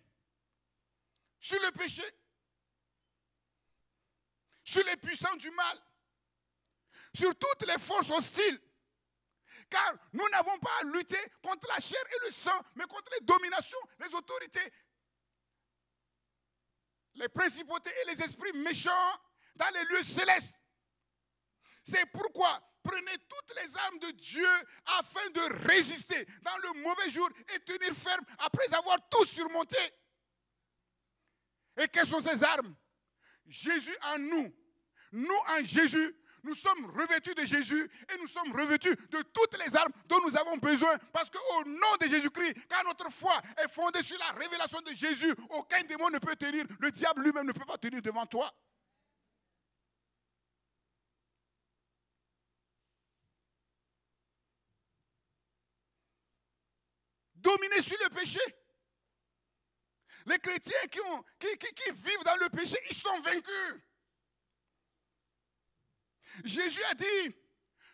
Sur le péché. Sur les puissants du mal. Sur toutes les forces hostiles. Car nous n'avons pas à lutter contre la chair et le sang, mais contre les dominations, les autorités, les principautés et les esprits méchants dans les lieux célestes. C'est pourquoi prenez toutes les armes de Dieu afin de résister dans le mauvais jour et tenir ferme après avoir tout surmonté. Et quelles sont ces armes? Jésus en nous. Nous en Jésus, Nous sommes revêtus de Jésus et nous sommes revêtus de toutes les armes dont nous avons besoin. Parce qu'au nom de Jésus-Christ, quand notre foi est fondée sur la révélation de Jésus, aucun démon ne peut tenir. Le diable lui-même ne peut pas tenir devant toi. Dominer sur le péché. Les chrétiens qui vivent dans le péché, ils sont vaincus. Jésus a dit,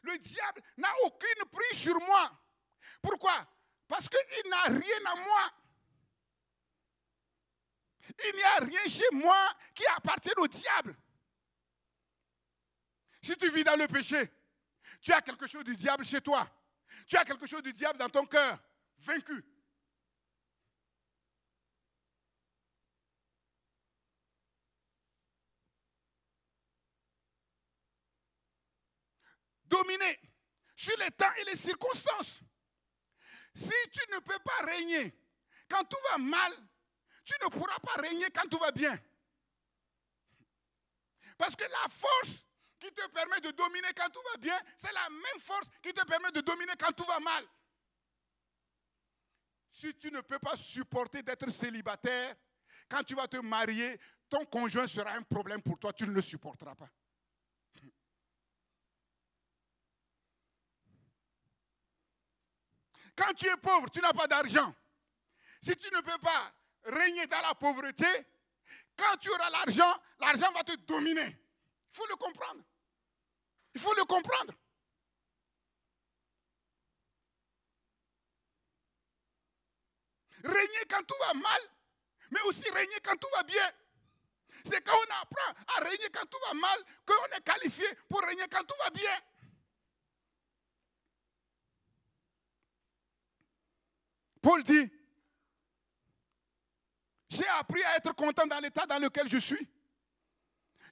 le diable n'a aucune prise sur moi. Pourquoi? Parce qu'il n'a rien à moi. Il n'y a rien chez moi qui appartient au diable. Si tu vis dans le péché, tu as quelque chose du diable chez toi. Tu as quelque chose du diable dans ton cœur. Vaincu. Dominer sur les temps et les circonstances. Si tu ne peux pas régner quand tout va mal, tu ne pourras pas régner quand tout va bien. Parce que la force qui te permet de dominer quand tout va bien, c'est la même force qui te permet de dominer quand tout va mal. Si tu ne peux pas supporter d'être célibataire, quand tu vas te marier, ton conjoint sera un problème pour toi, tu ne le supporteras pas. Quand tu es pauvre, tu n'as pas d'argent. Si tu ne peux pas régner dans la pauvreté, quand tu auras l'argent, l'argent va te dominer. Il faut le comprendre. Il faut le comprendre. Régner quand tout va mal, mais aussi régner quand tout va bien. C'est quand on apprend à régner quand tout va mal qu'on est qualifié pour régner quand tout va bien. Paul dit, j'ai appris à être content dans l'état dans lequel je suis.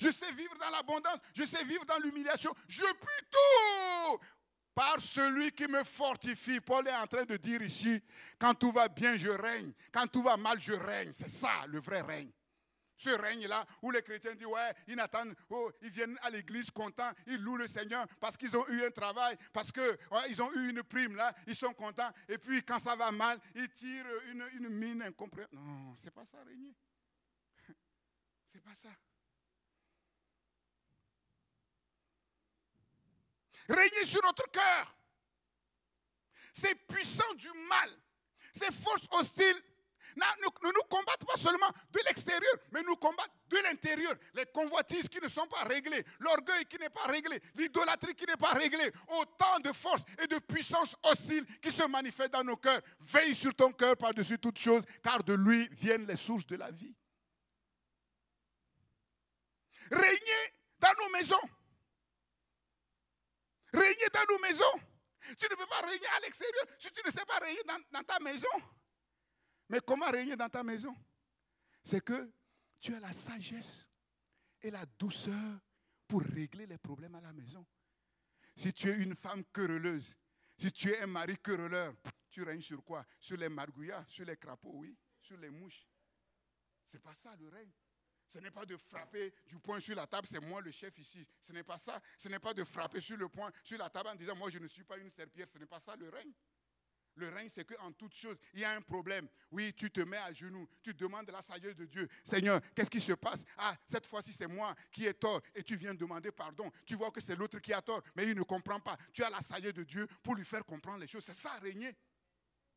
Je sais vivre dans l'abondance, je sais vivre dans l'humiliation. Je puis tout par celui qui me fortifie. Paul est en train de dire ici, quand tout va bien, je règne. Quand tout va mal, je règne. C'est ça, le vrai règne. Ce règne-là, où les chrétiens disent, ouais, ils attendent, oh, ils viennent à l'église contents, ils louent le Seigneur parce qu'ils ont eu un travail, parce qu'ils ont eu une prime là, ils sont contents. Et puis quand ça va mal, ils tirent une mine incompréhensible. Non, c'est pas ça, régner. C'est pas ça. Régner sur notre cœur. Ces puissants du mal, ces forces hostiles, ne nous combattent pas seulement de l'extérieur, mais nous combattent de l'intérieur. Les convoitises qui ne sont pas réglées, l'orgueil qui n'est pas réglé, l'idolâtrie qui n'est pas réglée. Autant de forces et de puissances hostiles qui se manifestent dans nos cœurs. Veille sur ton cœur par-dessus toute chose, car de lui viennent les sources de la vie. Régner dans nos maisons. Régner dans nos maisons. Tu ne peux pas régner à l'extérieur si tu ne sais pas régner dans ta maison. Mais comment régner dans ta maison? C'est que tu as la sagesse et la douceur pour régler les problèmes à la maison. Si tu es une femme querelleuse, si tu es un mari querelleur, tu règnes sur quoi? Sur les margouillards, sur les crapauds, oui, sur les mouches. C'est pas ça le règne. Ce n'est pas de frapper du poing sur la table, c'est moi le chef ici. Ce n'est pas ça. Ce n'est pas de frapper sur le poing, sur la table en disant moi je ne suis pas une serpillère. Ce n'est pas ça le règne. Le règne, c'est qu'en toute chose, il y a un problème. Oui, tu te mets à genoux, tu demandes la sagesse de Dieu. Seigneur, qu'est-ce qui se passe? Ah, cette fois-ci, c'est moi qui ai tort et tu viens demander pardon. Tu vois que c'est l'autre qui a tort, mais il ne comprend pas. Tu as la sagesse de Dieu pour lui faire comprendre les choses. C'est ça, régner.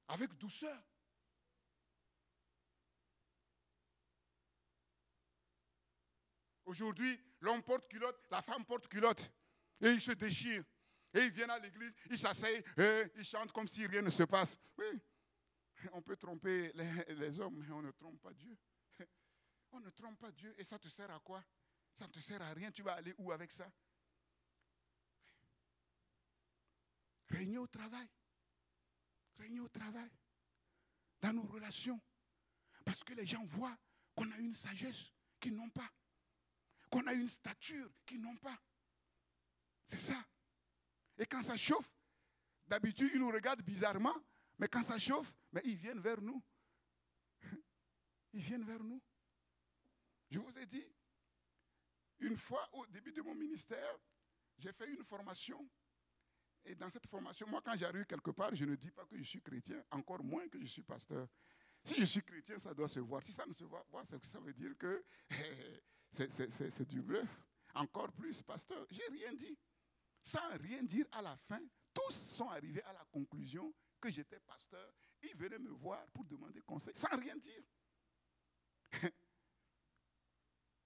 Avec douceur. Aujourd'hui, l'homme porte culotte, la femme porte culotte. Et ils se déchirent. Et ils viennent à l'église, ils s'asseyent, ils chantent comme si rien ne se passe. Oui, on peut tromper les hommes, mais on ne trompe pas Dieu. On ne trompe pas Dieu. Et ça te sert à quoi? Ça ne te sert à rien. Tu vas aller où avec ça? Régner au travail. Régner au travail. Dans nos relations. Parce que les gens voient qu'on a une sagesse qu'ils n'ont pas. Qu'on a une stature qu'ils n'ont pas. C'est ça. Et quand ça chauffe, d'habitude, ils nous regardent bizarrement, mais quand ça chauffe, mais ils viennent vers nous. Ils viennent vers nous. Je vous ai dit, une fois au début de mon ministère, j'ai fait une formation. Et dans cette formation, moi, quand j'arrive quelque part, je ne dis pas que je suis chrétien, encore moins que je suis pasteur. Si je suis chrétien, ça doit se voir. Si ça ne se voit pas, ça veut dire que c'est du bluff. Encore plus, pasteur, je n'ai rien dit. Sans rien dire à la fin, tous sont arrivés à la conclusion que j'étais pasteur. Ils venaient me voir pour demander conseil, sans rien dire.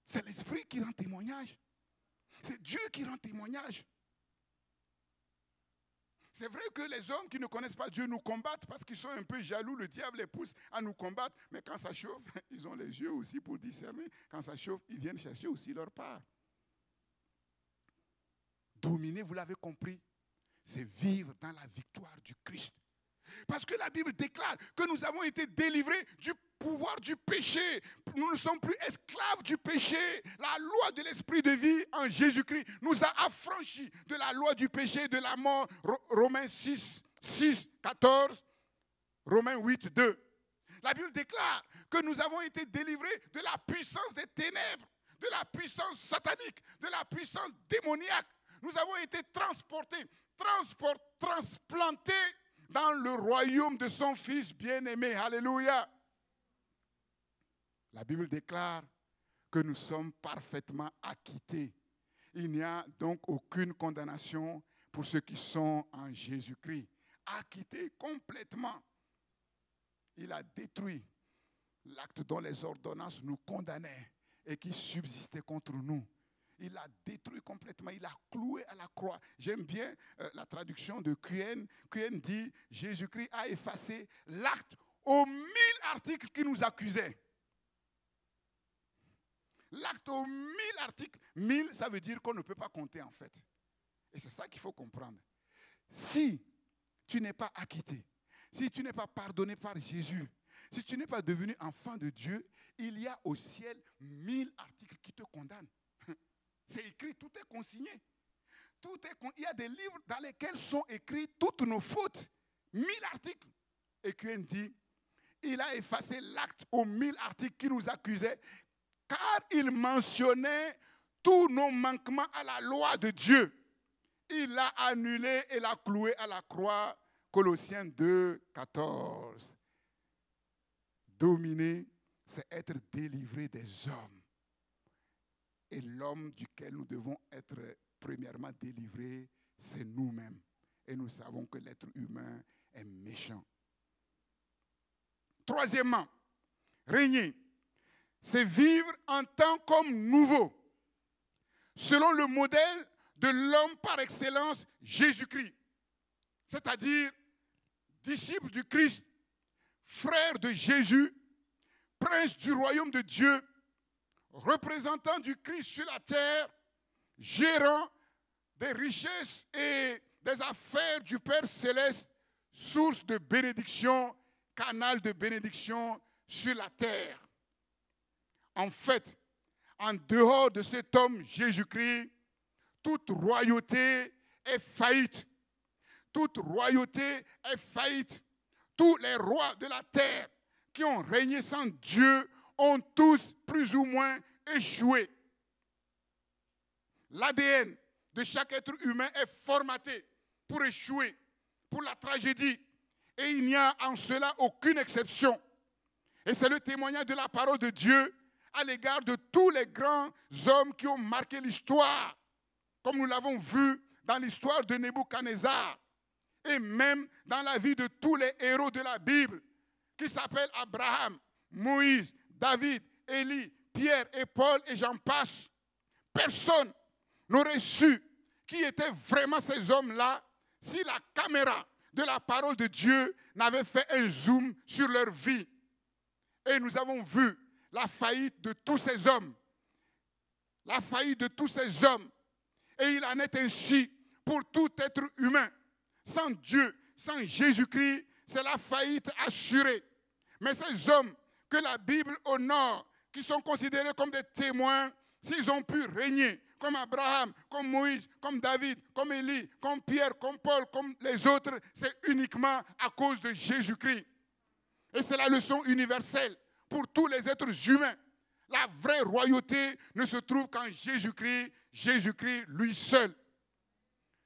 C'est l'Esprit qui rend témoignage. C'est Dieu qui rend témoignage. C'est vrai que les hommes qui ne connaissent pas Dieu nous combattent parce qu'ils sont un peu jaloux. Le diable les pousse à nous combattre. Mais quand ça chauffe, ils ont les yeux aussi pour discerner. Quand ça chauffe, ils viennent chercher aussi leur part. Dominer, vous l'avez compris, c'est vivre dans la victoire du Christ. Parce que la Bible déclare que nous avons été délivrés du pouvoir du péché. Nous ne sommes plus esclaves du péché. La loi de l'esprit de vie en Jésus-Christ nous a affranchis de la loi du péché et de la mort. Romains 6, 14, Romains 8, 2. La Bible déclare que nous avons été délivrés de la puissance des ténèbres, de la puissance satanique, de la puissance démoniaque. Nous avons été transportés, transplantés dans le royaume de son Fils bien-aimé. Alléluia. La Bible déclare que nous sommes parfaitement acquittés. Il n'y a donc aucune condamnation pour ceux qui sont en Jésus-Christ. Acquittés complètement. Il a détruit l'acte dont les ordonnances nous condamnaient et qui subsistait contre nous. Il l'a détruit complètement, il l'a cloué à la croix. J'aime bien la traduction de Quen. Quen dit, Jésus-Christ a effacé l'acte aux 1000 articles qui nous accusaient. L'acte aux 1000 articles, 1000, ça veut dire qu'on ne peut pas compter en fait. Et c'est ça qu'il faut comprendre. Si tu n'es pas acquitté, si tu n'es pas pardonné par Jésus, si tu n'es pas devenu enfant de Dieu, il y a au ciel 1000 articles qui te condamnent. C'est écrit, tout est consigné. Il y a des livres dans lesquels sont écrits toutes nos fautes. 1000 articles. Et Quen dit, il a effacé l'acte aux 1000 articles qui nous accusaient, car il mentionnait tous nos manquements à la loi de Dieu. Il l'a annulé et l'a cloué à la croix. Colossiens 2, 14. Dominer, c'est être délivré des hommes. Et l'homme duquel nous devons être premièrement délivrés, c'est nous-mêmes. Et nous savons que l'être humain est méchant. Troisièmement, régner, c'est vivre en tant qu'homme nouveau, selon le modèle de l'homme par excellence, Jésus-Christ. C'est-à-dire disciple du Christ, frère de Jésus, prince du royaume de Dieu, représentant du Christ sur la terre, gérant des richesses et des affaires du Père céleste, source de bénédiction, canal de bénédiction sur la terre. En fait, en dehors de cet homme Jésus-Christ, toute royauté est faillite. Toute royauté est faillite. Tous les rois de la terre qui ont régné sans Dieu ont tous plus ou moins échoué. L'ADN de chaque être humain est formaté pour échouer, pour la tragédie. Et il n'y a en cela aucune exception. Et c'est le témoignage de la parole de Dieu à l'égard de tous les grands hommes qui ont marqué l'histoire, comme nous l'avons vu dans l'histoire de Nebuchadnezzar, et même dans la vie de tous les héros de la Bible, qui s'appellent Abraham, Moïse, David, Élie, Pierre et Paul, et j'en passe. Personne n'aurait su qui étaient vraiment ces hommes-là si la caméra de la parole de Dieu n'avait fait un zoom sur leur vie. Et nous avons vu la faillite de tous ces hommes. La faillite de tous ces hommes. Et il en est ainsi pour tout être humain. Sans Dieu, sans Jésus-Christ, c'est la faillite assurée. Mais ces hommes que la Bible honore, qui sont considérés comme des témoins, s'ils ont pu régner, comme Abraham, comme Moïse, comme David, comme Élie, comme Pierre, comme Paul, comme les autres, c'est uniquement à cause de Jésus-Christ. Et c'est la leçon universelle pour tous les êtres humains. La vraie royauté ne se trouve qu'en Jésus-Christ, Jésus-Christ lui seul.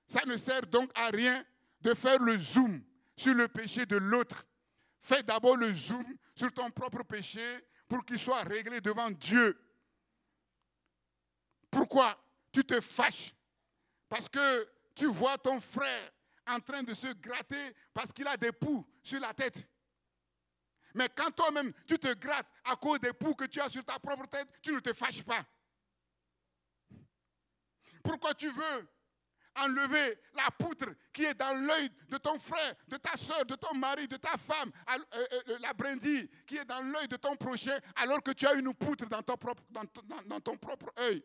Ça ne sert donc à rien de faire le zoom sur le péché de l'autre. Fais d'abord le zoom sur ton propre péché pour qu'il soit réglé devant Dieu. Pourquoi tu te fâches? Parce que tu vois ton frère en train de se gratter parce qu'il a des poux sur la tête. Mais quand toi-même, tu te grattes à cause des poux que tu as sur ta propre tête, tu ne te fâches pas. Pourquoi tu veux enlever la poutre qui est dans l'œil de ton frère, de ta soeur, de ton mari, de ta femme, la brindille qui est dans l'œil de ton prochain, alors que tu as une poutre dans ton propre œil?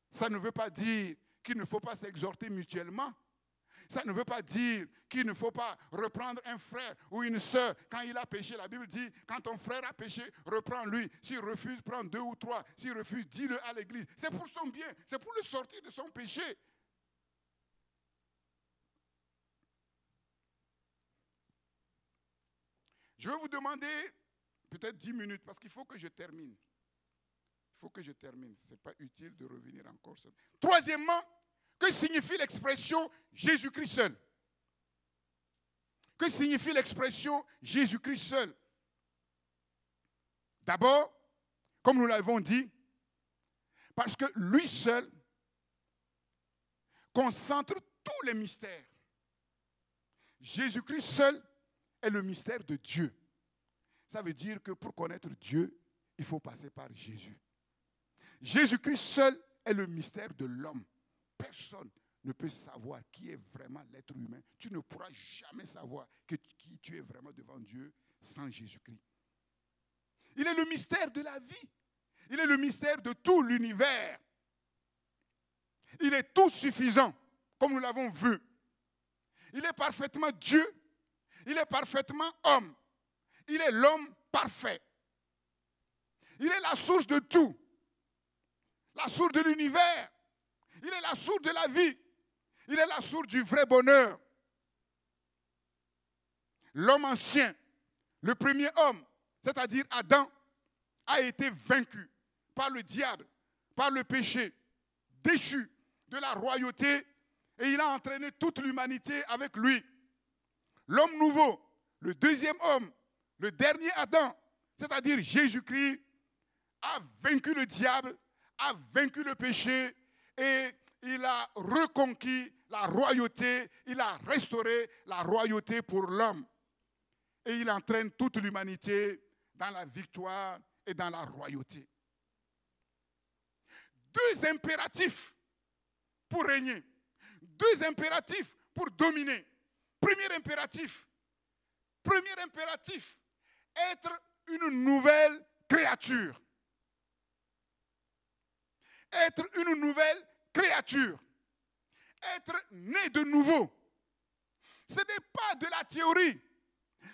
Ça ne veut pas dire qu'il ne faut pas s'exhorter mutuellement. Ça ne veut pas dire qu'il ne faut pas reprendre un frère ou une sœur quand il a péché. La Bible dit, quand ton frère a péché, reprends-lui. S'il refuse, prends 2 ou 3. S'il refuse, dis-le à l'église. C'est pour son bien, c'est pour le sortir de son péché. Je vais vous demander peut-être 10 minutes parce qu'il faut que je termine. Il faut que je termine. Ce n'est pas utile de revenir encore. Troisièmement, que signifie l'expression Jésus-Christ seul? Que signifie l'expression Jésus-Christ seul? D'abord, comme nous l'avons dit, parce que lui seul concentre tous les mystères. Jésus-Christ seul est le mystère de Dieu. Ça veut dire que pour connaître Dieu, il faut passer par Jésus. Jésus-Christ seul est le mystère de l'homme. Personne ne peut savoir qui est vraiment l'être humain. Tu ne pourras jamais savoir qui tu es vraiment devant Dieu sans Jésus-Christ. Il est le mystère de la vie. Il est le mystère de tout l'univers. Il est tout suffisant, comme nous l'avons vu. Il est parfaitement Dieu. Il est parfaitement homme. Il est l'homme parfait. Il est la source de tout. La source de l'univers. Il est la source de la vie. Il est la source du vrai bonheur. L'homme ancien, le premier homme, c'est-à-dire Adam, a été vaincu par le diable, par le péché, déchu de la royauté, et il a entraîné toute l'humanité avec lui. L'homme nouveau, le deuxième homme, le dernier Adam, c'est-à-dire Jésus-Christ, a vaincu le diable, a vaincu le péché, et il a reconquis la royauté, il a restauré la royauté pour l'homme. Et il entraîne toute l'humanité dans la victoire et dans la royauté. 2 impératifs pour régner. 2 impératifs pour dominer. Premier impératif, être une nouvelle créature. Être une nouvelle créature. Être né de nouveau. Ce n'est pas de la théorie.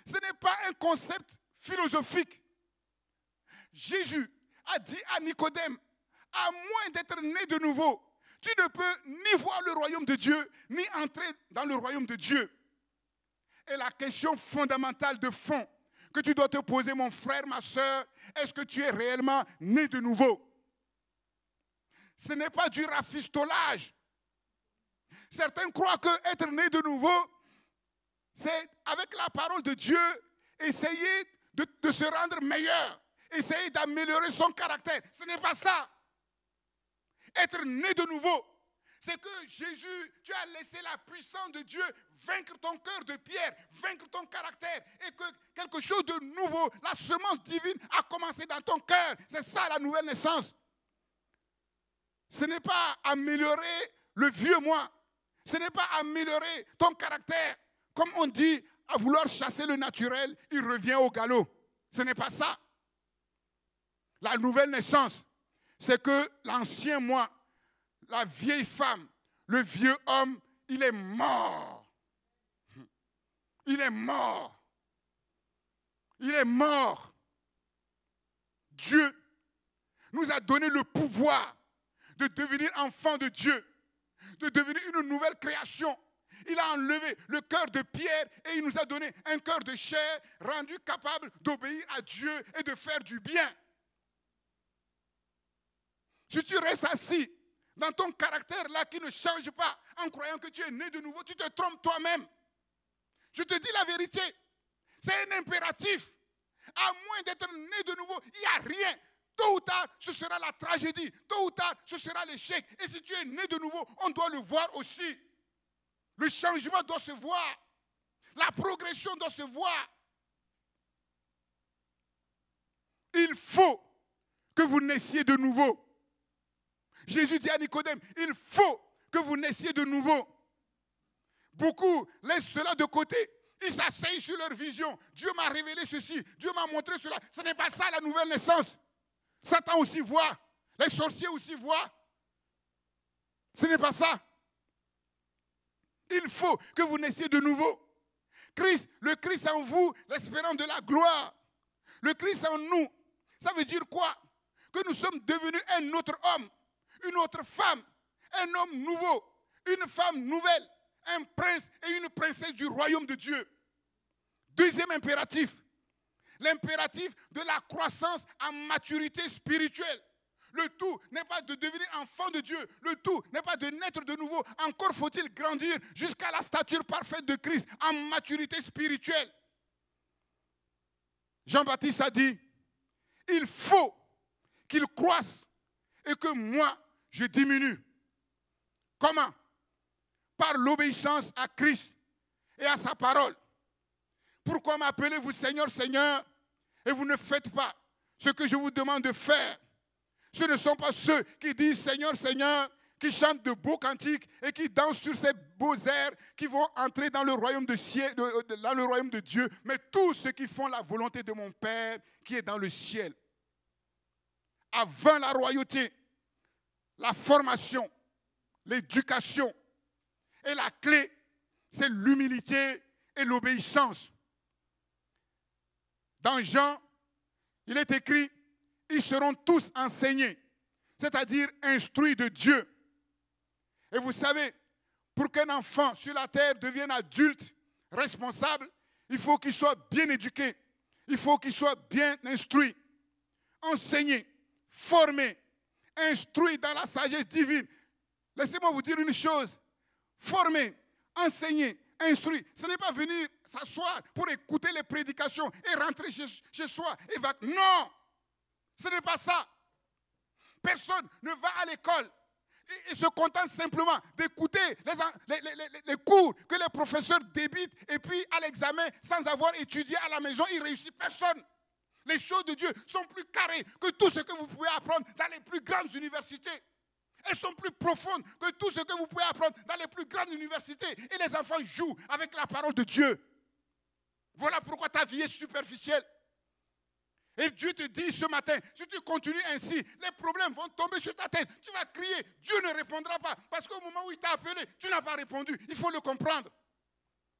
Ce n'est pas un concept philosophique. Jésus a dit à Nicodème, à moins d'être né de nouveau, tu ne peux ni voir le royaume de Dieu, ni entrer dans le royaume de Dieu. Et la question fondamentale de fond que tu dois te poser, mon frère, ma soeur, est-ce que tu es réellement né de nouveau? Ce n'est pas du rafistolage. Certains croient que être né de nouveau, c'est avec la parole de Dieu, essayer de se rendre meilleur, essayer d'améliorer son caractère. Ce n'est pas ça. Être né de nouveau, c'est que Jésus, tu as laissé la puissance de Dieu vaincre ton cœur de pierre, vaincre ton caractère, et que quelque chose de nouveau, la semence divine a commencé dans ton cœur. C'est ça la nouvelle naissance. Ce n'est pas améliorer le vieux moi. Ce n'est pas améliorer ton caractère. Comme on dit, à vouloir chasser le naturel, il revient au galop. Ce n'est pas ça. La nouvelle naissance, c'est que l'ancien moi, la vieille femme, le vieux homme, il est mort. Il est mort. Il est mort. Dieu nous a donné le pouvoir de devenir enfant de Dieu, de devenir une nouvelle création. Il a enlevé le cœur de pierre et il nous a donné un cœur de chair rendu capable d'obéir à Dieu et de faire du bien. Si tu restes assis dans ton caractère là qui ne change pas en croyant que tu es né de nouveau, tu te trompes toi-même. Je te dis la vérité. C'est un impératif. À moins d'être né de nouveau, il n'y a rien. Tôt ou tard, ce sera la tragédie. Tôt ou tard, ce sera l'échec. Et si tu es né de nouveau, on doit le voir aussi. Le changement doit se voir. La progression doit se voir. Il faut que vous naissiez de nouveau. Jésus dit à Nicodème, il faut que vous naissiez de nouveau. Beaucoup laissent cela de côté. Ils s'asseyent sur leur vision. Dieu m'a révélé ceci. Dieu m'a montré cela. Ce n'est pas ça la nouvelle naissance. Satan aussi voit. Les sorciers aussi voient. Ce n'est pas ça. Il faut que vous naissiez de nouveau. Le Christ en vous, l'espérance de la gloire. Le Christ en nous, ça veut dire quoi? Que nous sommes devenus un autre homme, une autre femme, un homme nouveau, une femme nouvelle, un prince et une princesse du royaume de Dieu. Deuxième impératif, l'impératif de la croissance en maturité spirituelle. Le tout n'est pas de devenir enfant de Dieu. Le tout n'est pas de naître de nouveau. Encore faut-il grandir jusqu'à la stature parfaite de Christ en maturité spirituelle. Jean-Baptiste a dit, il faut qu'il croisse et que moi, je diminue. Comment? Par l'obéissance à Christ et à sa parole. Pourquoi m'appelez-vous Seigneur, Seigneur, et vous ne faites pas ce que je vous demande de faire? Ce ne sont pas ceux qui disent Seigneur, Seigneur, qui chantent de beaux cantiques et qui dansent sur ces beaux airs, qui vont entrer dans le royaume dans le royaume de Dieu, mais tous ceux qui font la volonté de mon Père qui est dans le ciel. Avant la royauté, la formation, l'éducation et la clé, c'est l'humilité et l'obéissance. Dans Jean, il est écrit, ils seront tous enseignés, c'est-à-dire instruits de Dieu. Et vous savez, pour qu'un enfant sur la terre devienne adulte, responsable, il faut qu'il soit bien éduqué, il faut qu'il soit bien instruit, enseigné, formé, instruit dans la sagesse divine. Laissez-moi vous dire une chose, formé, enseigné, instruit, ce n'est pas venir s'asseoir pour écouter les prédications et rentrer chez soi et va. Non! Ce n'est pas ça. Personne ne va à l'école et se contente simplement d'écouter les cours que les professeurs débitent et puis à l'examen, sans avoir étudié à la maison, il réussit. Personne. Les choses de Dieu sont plus carrées que tout ce que vous pouvez apprendre dans les plus grandes universités. Elles sont plus profondes que tout ce que vous pouvez apprendre dans les plus grandes universités. Et les enfants jouent avec la parole de Dieu. Voilà pourquoi ta vie est superficielle. Et Dieu te dit ce matin, si tu continues ainsi, les problèmes vont tomber sur ta tête. Tu vas crier, Dieu ne répondra pas. Parce qu'au moment où il t'a appelé, tu n'as pas répondu. Il faut le comprendre.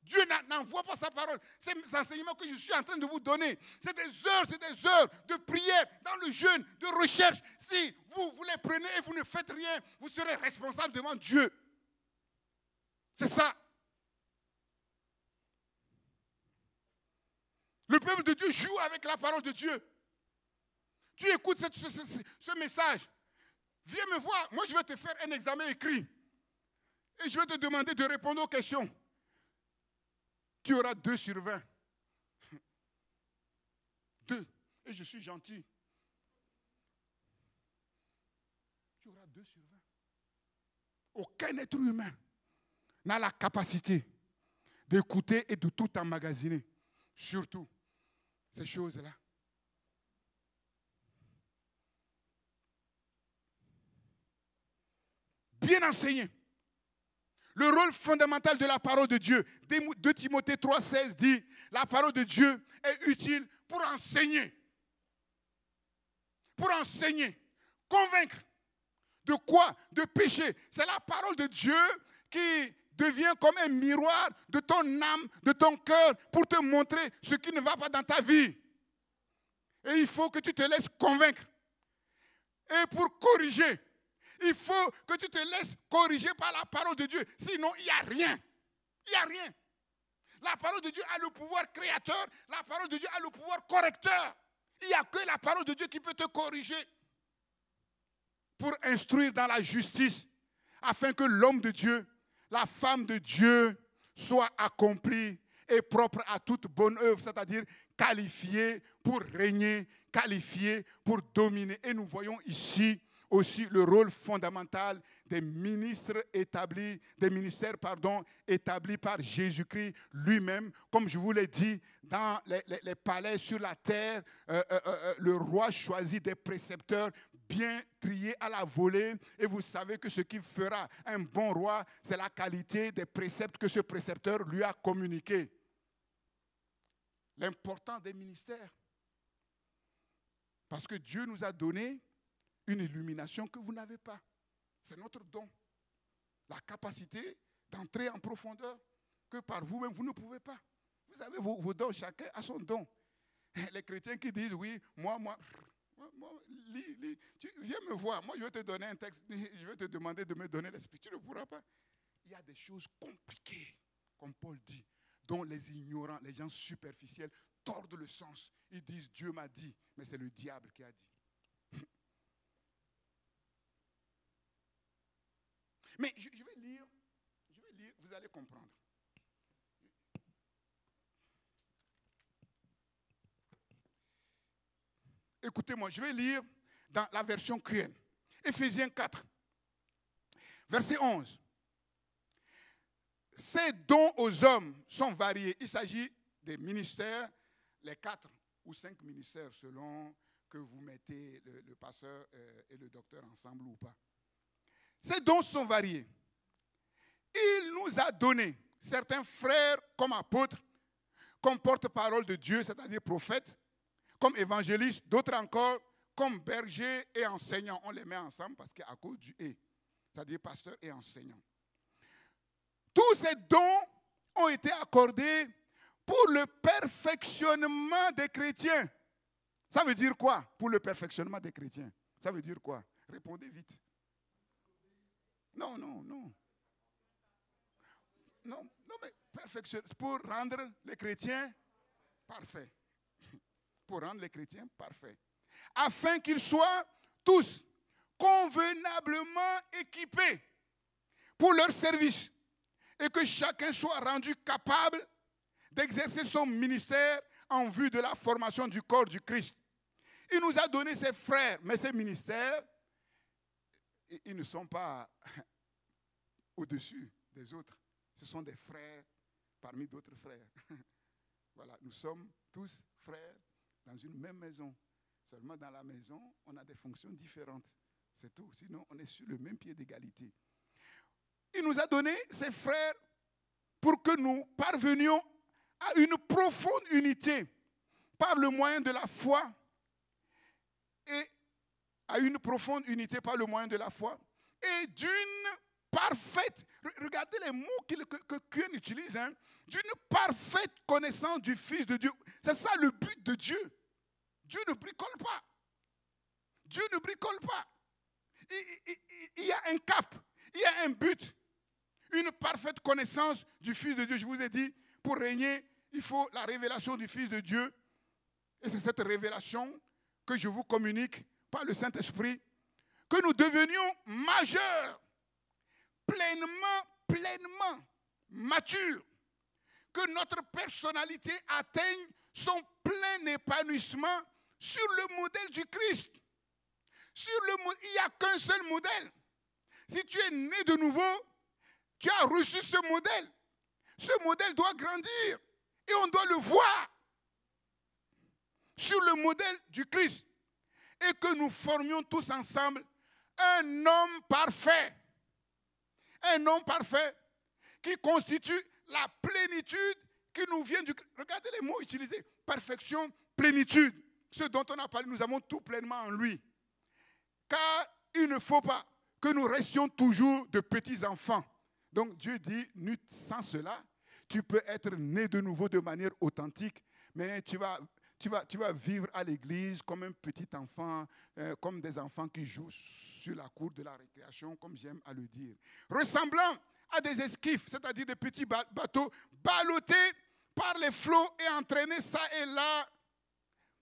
Dieu n'envoie pas sa parole. Ces enseignements que je suis en train de vous donner, c'est des heures de prière, dans le jeûne, de recherche. Si vous les prenez et vous ne faites rien, vous serez responsable devant Dieu. C'est ça. Le peuple de Dieu joue avec la parole de Dieu. Tu écoutes ce message. Viens me voir. Moi, je vais te faire un examen écrit. Et je vais te demander de répondre aux questions. Tu auras 2 sur 20. 2. Et je suis gentil. Tu auras 2 sur 20. Aucun être humain n'a la capacité d'écouter et de tout emmagasiner. Surtout ces choses-là. Bien enseigné. Le rôle fondamental de la parole de Dieu, 2 Timothée 3,16 dit, la parole de Dieu est utile pour enseigner. Pour enseigner, convaincre. De quoi? De péché. C'est la parole de Dieu qui devient comme un miroir de ton âme, de ton cœur, pour te montrer ce qui ne va pas dans ta vie. Et il faut que tu te laisses convaincre. Et pour corriger, il faut que tu te laisses corriger par la parole de Dieu. Sinon, il n'y a rien. Il n'y a rien. La parole de Dieu a le pouvoir créateur. La parole de Dieu a le pouvoir correcteur. Il n'y a que la parole de Dieu qui peut te corriger. Pour instruire dans la justice. afin que l'homme de Dieu, la femme de Dieu soit accomplie et propre à toute bonne œuvre, c'est-à-dire qualifiée pour régner, qualifiée pour dominer. Et nous voyons ici aussi le rôle fondamental des ministères établis par Jésus-Christ lui-même. Comme je vous l'ai dit, dans les palais sur la terre, le roi choisit des précepteurs bien triés à la volée. Et vous savez que ce qui fera un bon roi, c'est la qualité des préceptes que ce précepteur lui a communiqués. L'importance des ministères. Parce que Dieu nous a donné une illumination que vous n'avez pas. C'est notre don. La capacité d'entrer en profondeur que par vous-même, vous ne pouvez pas. Vous avez vos dons, chacun a son don. Les chrétiens qui disent, oui, moi, tu viens me voir, moi je vais te donner un texte, je vais te demander de me donner l'esprit, tu ne pourras pas. Il y a des choses compliquées, comme Paul dit, dont les ignorants, les gens superficiels, tordent le sens. Ils disent, Dieu m'a dit, mais c'est le diable qui a dit. Mais je vais lire, vous allez comprendre. Écoutez-moi, je vais lire dans la version QN. Éphésiens 4, verset 11. Ces dons aux hommes sont variés. Il s'agit des ministères, les 4 ou 5 ministères selon que vous mettez le pasteur et le docteur ensemble ou pas. Ces dons sont variés. Il nous a donné certains frères comme apôtres, comme porte-parole de Dieu, c'est-à-dire prophètes, comme évangélistes, d'autres encore comme bergers et enseignants. On les met ensemble parce qu'à cause du « et », c'est-à-dire pasteur et enseignant. Tous ces dons ont été accordés pour le perfectionnement des chrétiens. Ça veut dire quoi pour le perfectionnement des chrétiens? Ça veut dire quoi? Répondez vite. Non, mais perfection, pour rendre les chrétiens parfaits. Pour rendre les chrétiens parfaits. Afin qu'ils soient tous convenablement équipés pour leur service et que chacun soit rendu capable d'exercer son ministère en vue de la formation du corps du Christ. Il nous a donné ses frères, mais ces ministères, ils ne sont pas au-dessus des autres. Ce sont des frères parmi d'autres frères. Voilà, nous sommes tous frères dans une même maison. Seulement dans la maison, on a des fonctions différentes. C'est tout. Sinon, on est sur le même pied d'égalité. Il nous a donné ses frères pour que nous parvenions à une profonde unité par le moyen de la foi et à une profonde unité par le moyen de la foi et d'une parfaite, regardez les mots que Kuhn utilise, hein, d'une parfaite connaissance du Fils de Dieu. C'est ça le but de Dieu. Dieu ne bricole pas. Dieu ne bricole pas. Il y a un cap, il y a un but, une parfaite connaissance du Fils de Dieu. Je vous ai dit, pour régner, il faut la révélation du Fils de Dieu. Et c'est cette révélation que je vous communique par le Saint-Esprit, que nous devenions majeurs, pleinement matures, que notre personnalité atteigne son plein épanouissement sur le modèle du Christ. Il n'y a qu'un seul modèle. Si tu es né de nouveau, tu as reçu ce modèle. Ce modèle doit grandir et on doit le voir sur le modèle du Christ. Et que nous formions tous ensemble un homme parfait. Un homme parfait qui constitue la plénitude qui nous vient du Christ. Regardez les mots utilisés. Perfection, plénitude. Ce dont on a parlé, nous avons tout pleinement en lui. Car il ne faut pas que nous restions toujours de petits enfants. Donc Dieu dit, sans cela, tu peux être né de nouveau de manière authentique, mais tu vas vivre à l'église comme un petit enfant, comme des enfants qui jouent sur la cour de la récréation, comme j'aime à le dire. Ressemblant à des esquifs, c'est-à-dire des petits bateaux ballottés par les flots et entraînés ça et là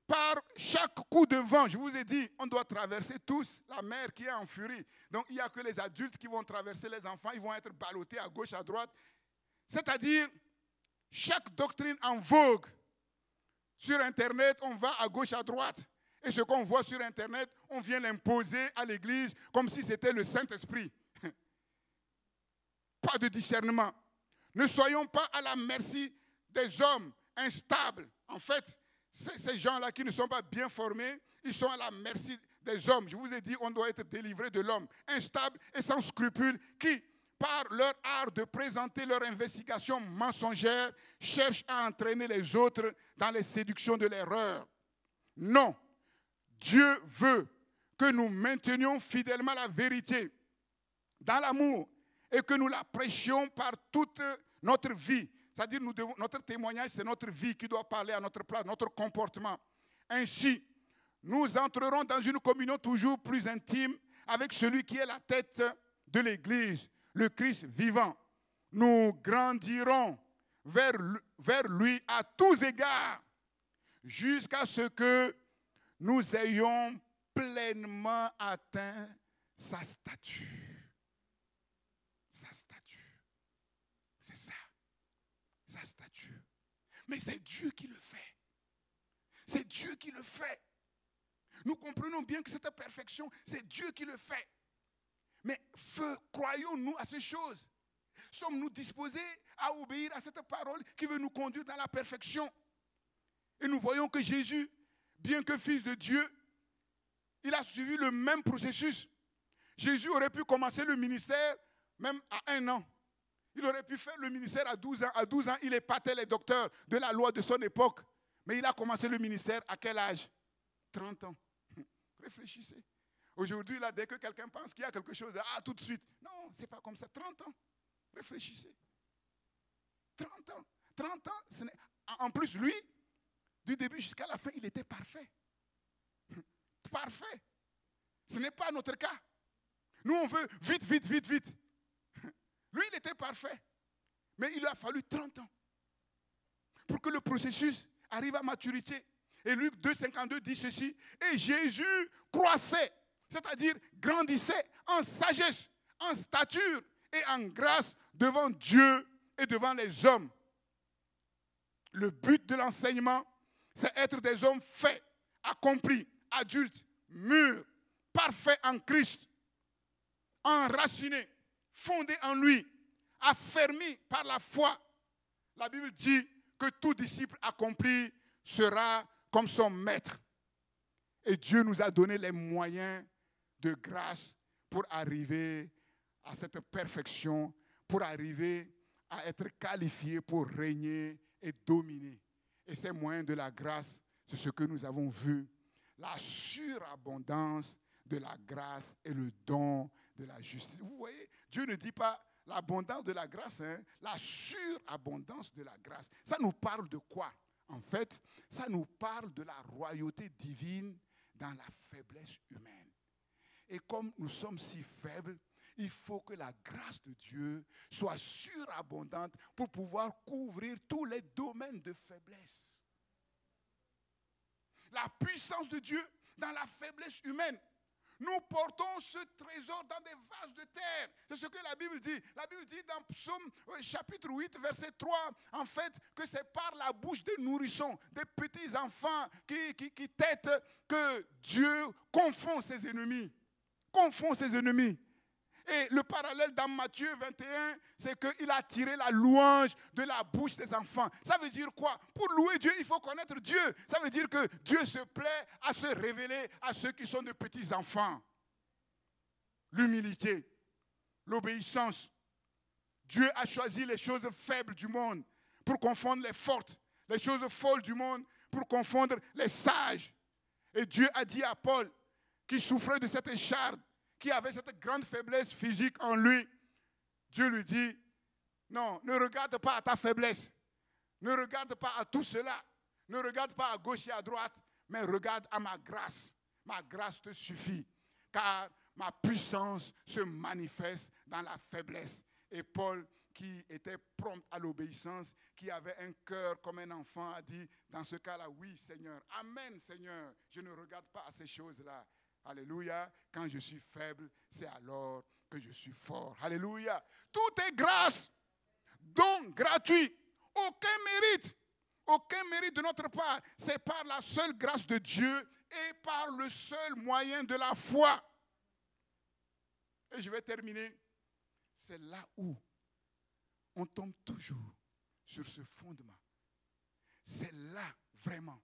par chaque coup de vent, je vous ai dit, on doit traverser tous la mer qui est en furie. Donc, il n'y a que les adultes qui vont traverser, les enfants, ils vont être ballottés à gauche, à droite. C'est-à-dire, chaque doctrine en vogue sur Internet, on va à gauche, à droite. Et ce qu'on voit sur Internet, on vient l'imposer à l'Église comme si c'était le Saint-Esprit. Pas de discernement. Ne soyons pas à la merci des hommes instables. En fait, ces gens-là qui ne sont pas bien formés, ils sont à la merci des hommes. Je vous ai dit, on doit être délivré de l'homme instable et sans scrupules qui, par leur art de présenter leur investigation mensongère, cherchent à entraîner les autres dans les séductions de l'erreur. Non, Dieu veut que nous maintenions fidèlement la vérité dans l'amour et que nous la prêchions par toute notre vie. C'est-à-dire, notre témoignage, c'est notre vie qui doit parler à notre place, notre comportement. Ainsi, nous entrerons dans une communion toujours plus intime avec celui qui est la tête de l'Église, le Christ vivant. Nous grandirons vers lui à tous égards, jusqu'à ce que nous ayons pleinement atteint sa stature. Sa stature. C'est ça. Sa stature. Mais c'est Dieu qui le fait. C'est Dieu qui le fait. Nous comprenons bien que cette perfection, c'est Dieu qui le fait. Mais croyons-nous à ces choses? Sommes-nous disposés à obéir à cette parole qui veut nous conduire dans la perfection? Et nous voyons que Jésus, bien que fils de Dieu, il a suivi le même processus. Jésus aurait pu commencer le ministère même à 1 an. Il aurait pu faire le ministère à 12 ans. À 12 ans, il épatait les docteurs de la loi de son époque. Mais il a commencé le ministère à quel âge? 30 ans. Réfléchissez. Aujourd'hui, là, dès que quelqu'un pense qu'il y a quelque chose, tout de suite. Non, ce n'est pas comme ça. 30 ans. Réfléchissez. 30 ans. 30 ans. En plus, lui, du début jusqu'à la fin, il était parfait. Parfait. Ce n'est pas notre cas. Nous, on veut vite, vite, vite, vite. Lui, il était parfait. Mais il lui a fallu 30 ans pour que le processus arrive à maturité. Et Luc 2,52 dit ceci. Et Jésus croissait, c'est-à-dire grandissait en sagesse, en stature et en grâce devant Dieu et devant les hommes. Le but de l'enseignement, c'est être des hommes faits, accomplis, adultes, mûrs, parfaits en Christ, enracinés, fondés en lui, affermis par la foi. La Bible dit que tout disciple accompli sera comme son maître. Et Dieu nous a donné les moyens de grâce pour arriver à cette perfection, pour arriver à être qualifié pour régner et dominer. Et ces moyens de la grâce, c'est ce que nous avons vu. La surabondance de la grâce et le don de la justice. Vous voyez, Dieu ne dit pas l'abondance de la grâce, la surabondance de la grâce. Ça nous parle de quoi? En fait, ça nous parle de la royauté divine dans la faiblesse humaine. Et comme nous sommes si faibles, il faut que la grâce de Dieu soit surabondante pour pouvoir couvrir tous les domaines de faiblesse. La puissance de Dieu dans la faiblesse humaine. Nous portons ce trésor dans des vases de terre. C'est ce que la Bible dit. La Bible dit dans Psaume chapitre 8, verset 3, en fait, que c'est par la bouche des nourrissons, des petits enfants qui têtent, que Dieu confond ses ennemis. Confond ses ennemis. Et le parallèle dans Matthieu 21, c'est qu'il a tiré la louange de la bouche des enfants. Ça veut dire quoi? Pour louer Dieu, il faut connaître Dieu. Ça veut dire que Dieu se plaît à se révéler à ceux qui sont de petits enfants. L'humilité, l'obéissance. Dieu a choisi les choses faibles du monde pour confondre les fortes. Les choses folles du monde pour confondre les sages. Et Dieu a dit à Paul, qui souffrait de cette écharde, qui avait cette grande faiblesse physique en lui, Dieu lui dit, non, ne regarde pas à ta faiblesse, ne regarde pas à tout cela, ne regarde pas à gauche et à droite, mais regarde à ma grâce. Ma grâce te suffit, car ma puissance se manifeste dans la faiblesse. Et Paul, qui était prompt à l'obéissance, qui avait un cœur comme un enfant, a dit, dans ce cas-là, oui, Seigneur, Amen, Seigneur, je ne regarde pas à ces choses-là. Alléluia, quand je suis faible, c'est alors que je suis fort. Alléluia, tout est grâce, don gratuit, aucun mérite de notre part. C'est par la seule grâce de Dieu et par le seul moyen de la foi. Et je vais terminer. C'est là où on tombe toujours sur ce fondement. C'est là vraiment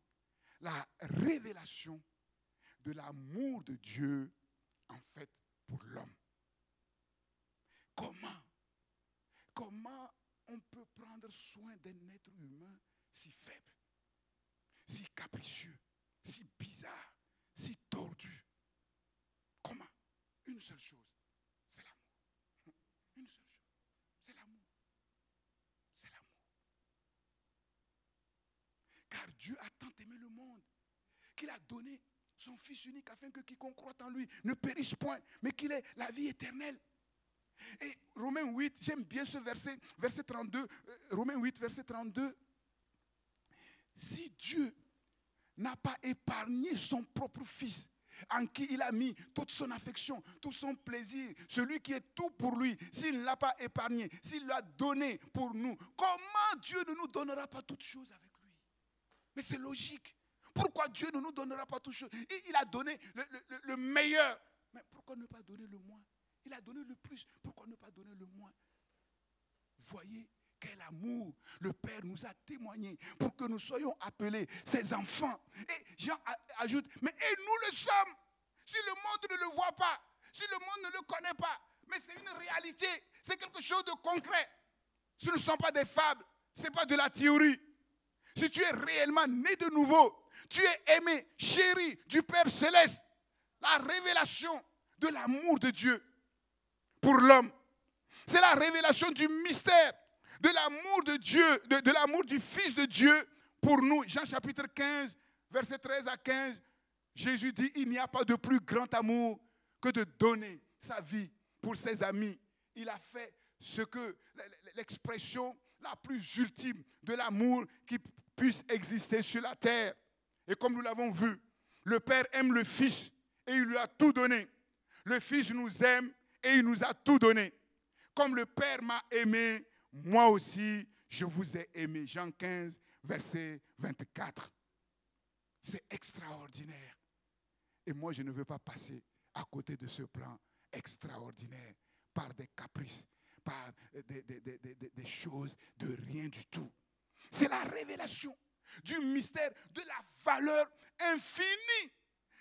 la révélation de l'amour de Dieu en fait pour l'homme. Comment on peut prendre soin d'un être humain si faible, si capricieux, si bizarre, si tordu? Comment? Une seule chose, c'est l'amour. Une seule chose, c'est l'amour. C'est l'amour. Car Dieu a tant aimé le monde qu'il a donné son Fils unique afin que quiconque croit en lui ne périsse point, mais qu'il ait la vie éternelle. Et Romains 8, j'aime bien ce verset, verset 32, Romains 8, verset 32. Si Dieu n'a pas épargné son propre Fils, en qui il a mis toute son affection, tout son plaisir, celui qui est tout pour lui, s'il ne l'a pas épargné, s'il l'a donné pour nous, comment Dieu ne nous donnera pas toutes choses avec lui? Mais c'est logique. Pourquoi Dieu ne nous donnera pas toutes choses? Il a donné le meilleur. Mais pourquoi ne pas donner le moins? Il a donné le plus. Pourquoi ne pas donner le moins? Voyez quel amour le Père nous a témoigné pour que nous soyons appelés ses enfants. Et Jean ajoute, mais et nous le sommes. Si le monde ne le voit pas, si le monde ne le connaît pas, mais c'est une réalité, c'est quelque chose de concret. Ce ne sont pas des fables, ce n'est pas de la théorie. Si tu es réellement né de nouveau, tu es aimé, chéri du Père Céleste, la révélation de l'amour de Dieu pour l'homme. C'est la révélation du mystère de l'amour de Dieu, de l'amour du Fils de Dieu pour nous. Jean chapitre 15, verset 13 à 15, Jésus dit, il n'y a pas de plus grand amour que de donner sa vie pour ses amis. Il a fait ce que l'expression la plus ultime de l'amour qui puisse exister sur la terre. Et comme nous l'avons vu, le Père aime le Fils et il lui a tout donné. Le Fils nous aime et il nous a tout donné. Comme le Père m'a aimé, moi aussi, je vous ai aimé. Jean 15, verset 24. C'est extraordinaire. Et moi, je ne veux pas passer à côté de ce plan extraordinaire par des caprices, par des choses de rien du tout. C'est la révélation du mystère de la valeur infinie.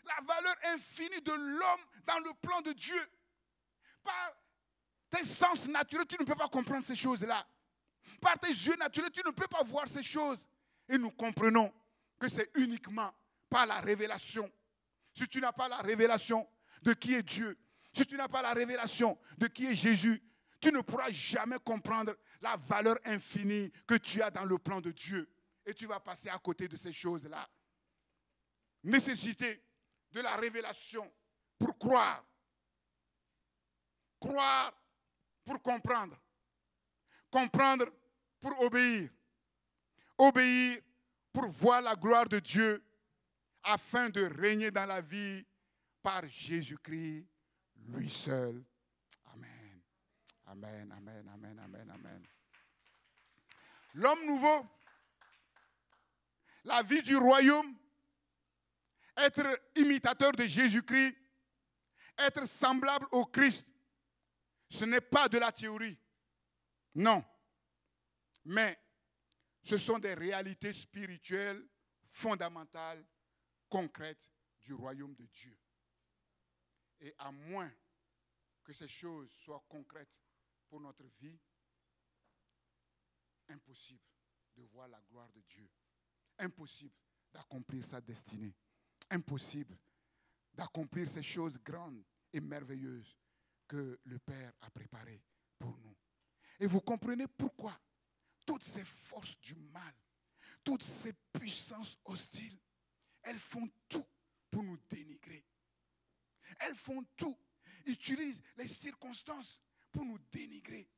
La valeur infinie de l'homme dans le plan de Dieu. Par tes sens naturels, tu ne peux pas comprendre ces choses-là. Par tes yeux naturels, tu ne peux pas voir ces choses. Et nous comprenons que c'est uniquement par la révélation. Si tu n'as pas la révélation de qui est Dieu, si tu n'as pas la révélation de qui est Jésus, tu ne pourras jamais comprendre la valeur infinie que tu as dans le plan de Dieu. Et tu vas passer à côté de ces choses-là. Nécessité de la révélation pour croire. Croire pour comprendre. Comprendre pour obéir. Obéir pour voir la gloire de Dieu afin de régner dans la vie par Jésus-Christ, lui seul. Amen. Amen, amen, amen, amen, amen. L'homme nouveau, la vie du royaume, être imitateur de Jésus-Christ, être semblable au Christ, ce n'est pas de la théorie. Non. Mais ce sont des réalités spirituelles fondamentales, concrètes du royaume de Dieu. Et à moins que ces choses soient concrètes pour notre vie, impossible de voir la gloire de Dieu. Impossible d'accomplir sa destinée. Impossible d'accomplir ces choses grandes et merveilleuses que le Père a préparées pour nous. Et vous comprenez pourquoi toutes ces forces du mal, toutes ces puissances hostiles, elles font tout pour nous dénigrer. Elles font tout, utilisent les circonstances pour nous dénigrer.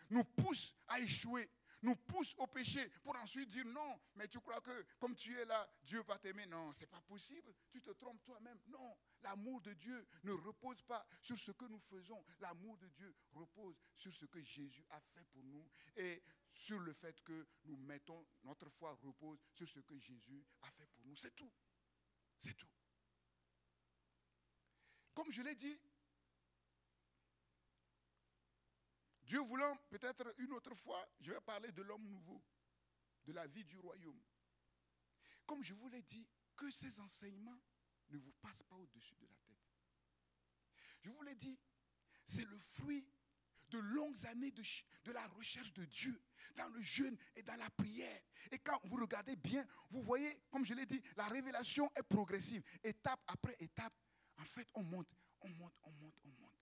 nous pousse à échouer, nous pousse au péché pour ensuite dire non, mais tu crois que comme tu es là, Dieu va t'aimer. Non, ce n'est pas possible, tu te trompes toi-même. Non, l'amour de Dieu ne repose pas sur ce que nous faisons. L'amour de Dieu repose sur ce que Jésus a fait pour nous et sur le fait que nous mettons, notre foi repose sur ce que Jésus a fait pour nous. C'est tout. C'est tout. Comme je l'ai dit, Dieu voulant, peut-être une autre fois, je vais parler de l'homme nouveau, de la vie du royaume. Comme je vous l'ai dit, que ces enseignements ne vous passent pas au-dessus de la tête. Je vous l'ai dit, c'est le fruit de longues années de la recherche de Dieu, dans le jeûne et dans la prière. Et quand vous regardez bien, vous voyez, comme je l'ai dit, la révélation est progressive. Étape après étape, en fait, on monte, on monte, on monte, on monte.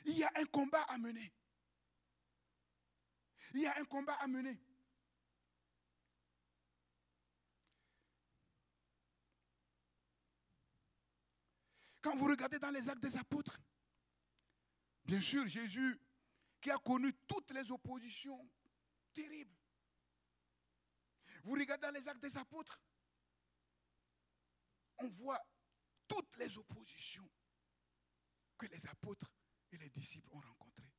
Il y a un combat à mener. Il y a un combat à mener. Quand vous regardez dans les actes des apôtres, bien sûr, Jésus, qui a connu toutes les oppositions terribles. Vous regardez dans les actes des apôtres, on voit toutes les oppositions que les apôtres et les disciples ont rencontrées.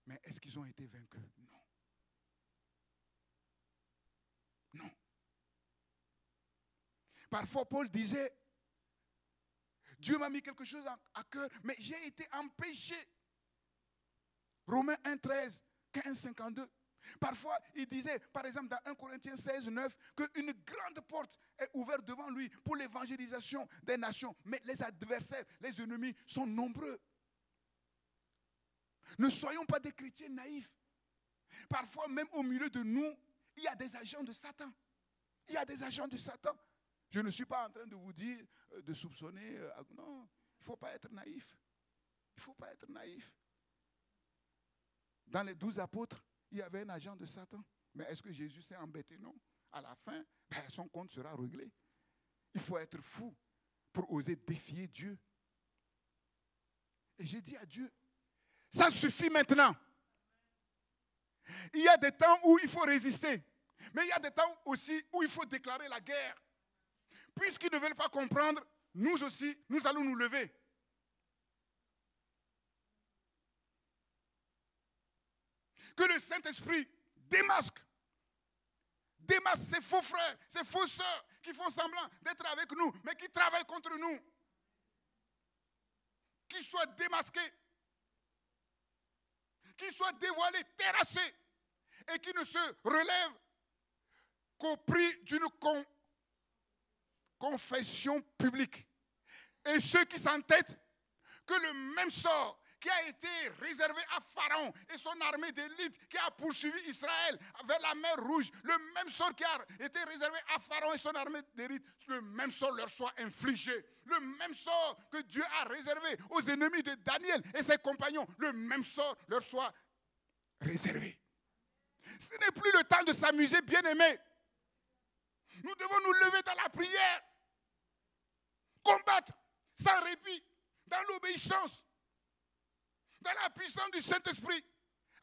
Mais est-ce qu'ils ont été vaincus? Non. Non. Parfois, Paul disait, Dieu m'a mis quelque chose à cœur, mais j'ai été empêché. Romains 1, 13, 15, 52. Parfois, il disait, par exemple, dans 1 Corinthiens 16, 9, qu'une grande porte est ouverte devant lui pour l'évangélisation des nations. Mais les adversaires, les ennemis sont nombreux. Ne soyons pas des chrétiens naïfs. Parfois, même au milieu de nous, il y a des agents de Satan. Il y a des agents de Satan. Je ne suis pas en train de vous dire de soupçonner. Non, il ne faut pas être naïf. Il ne faut pas être naïf. Dans les 12 apôtres, il y avait un agent de Satan. Mais est-ce que Jésus s'est embêté? Non. À la fin, son compte sera réglé. Il faut être fou pour oser défier Dieu. Et j'ai dit à Dieu, ça suffit maintenant. Il y a des temps où il faut résister. Mais il y a des temps aussi où il faut déclarer la guerre. Puisqu'ils ne veulent pas comprendre, nous aussi, nous allons nous lever. Que le Saint-Esprit démasque ces faux frères, ces faux sœurs qui font semblant d'être avec nous, mais qui travaillent contre nous. Qu'ils soient démasqués, qu'ils soient dévoilés, terrassés, et qui ne se relèvent qu'au prix d'une confession publique. Et ceux qui s'entêtent que le même sort qui a été réservé à Pharaon et son armée d'élite qui a poursuivi Israël vers la mer Rouge, le même sort qui a été réservé à Pharaon et son armée d'élite, le même sort leur soit infligé. Le même sort que Dieu a réservé aux ennemis de Daniel et ses compagnons, le même sort leur soit réservé. Ce n'est plus le temps de s'amuser, bien-aimés. Nous devons nous lever dans la prière, combattre sans répit, dans l'obéissance, dans la puissance du Saint-Esprit,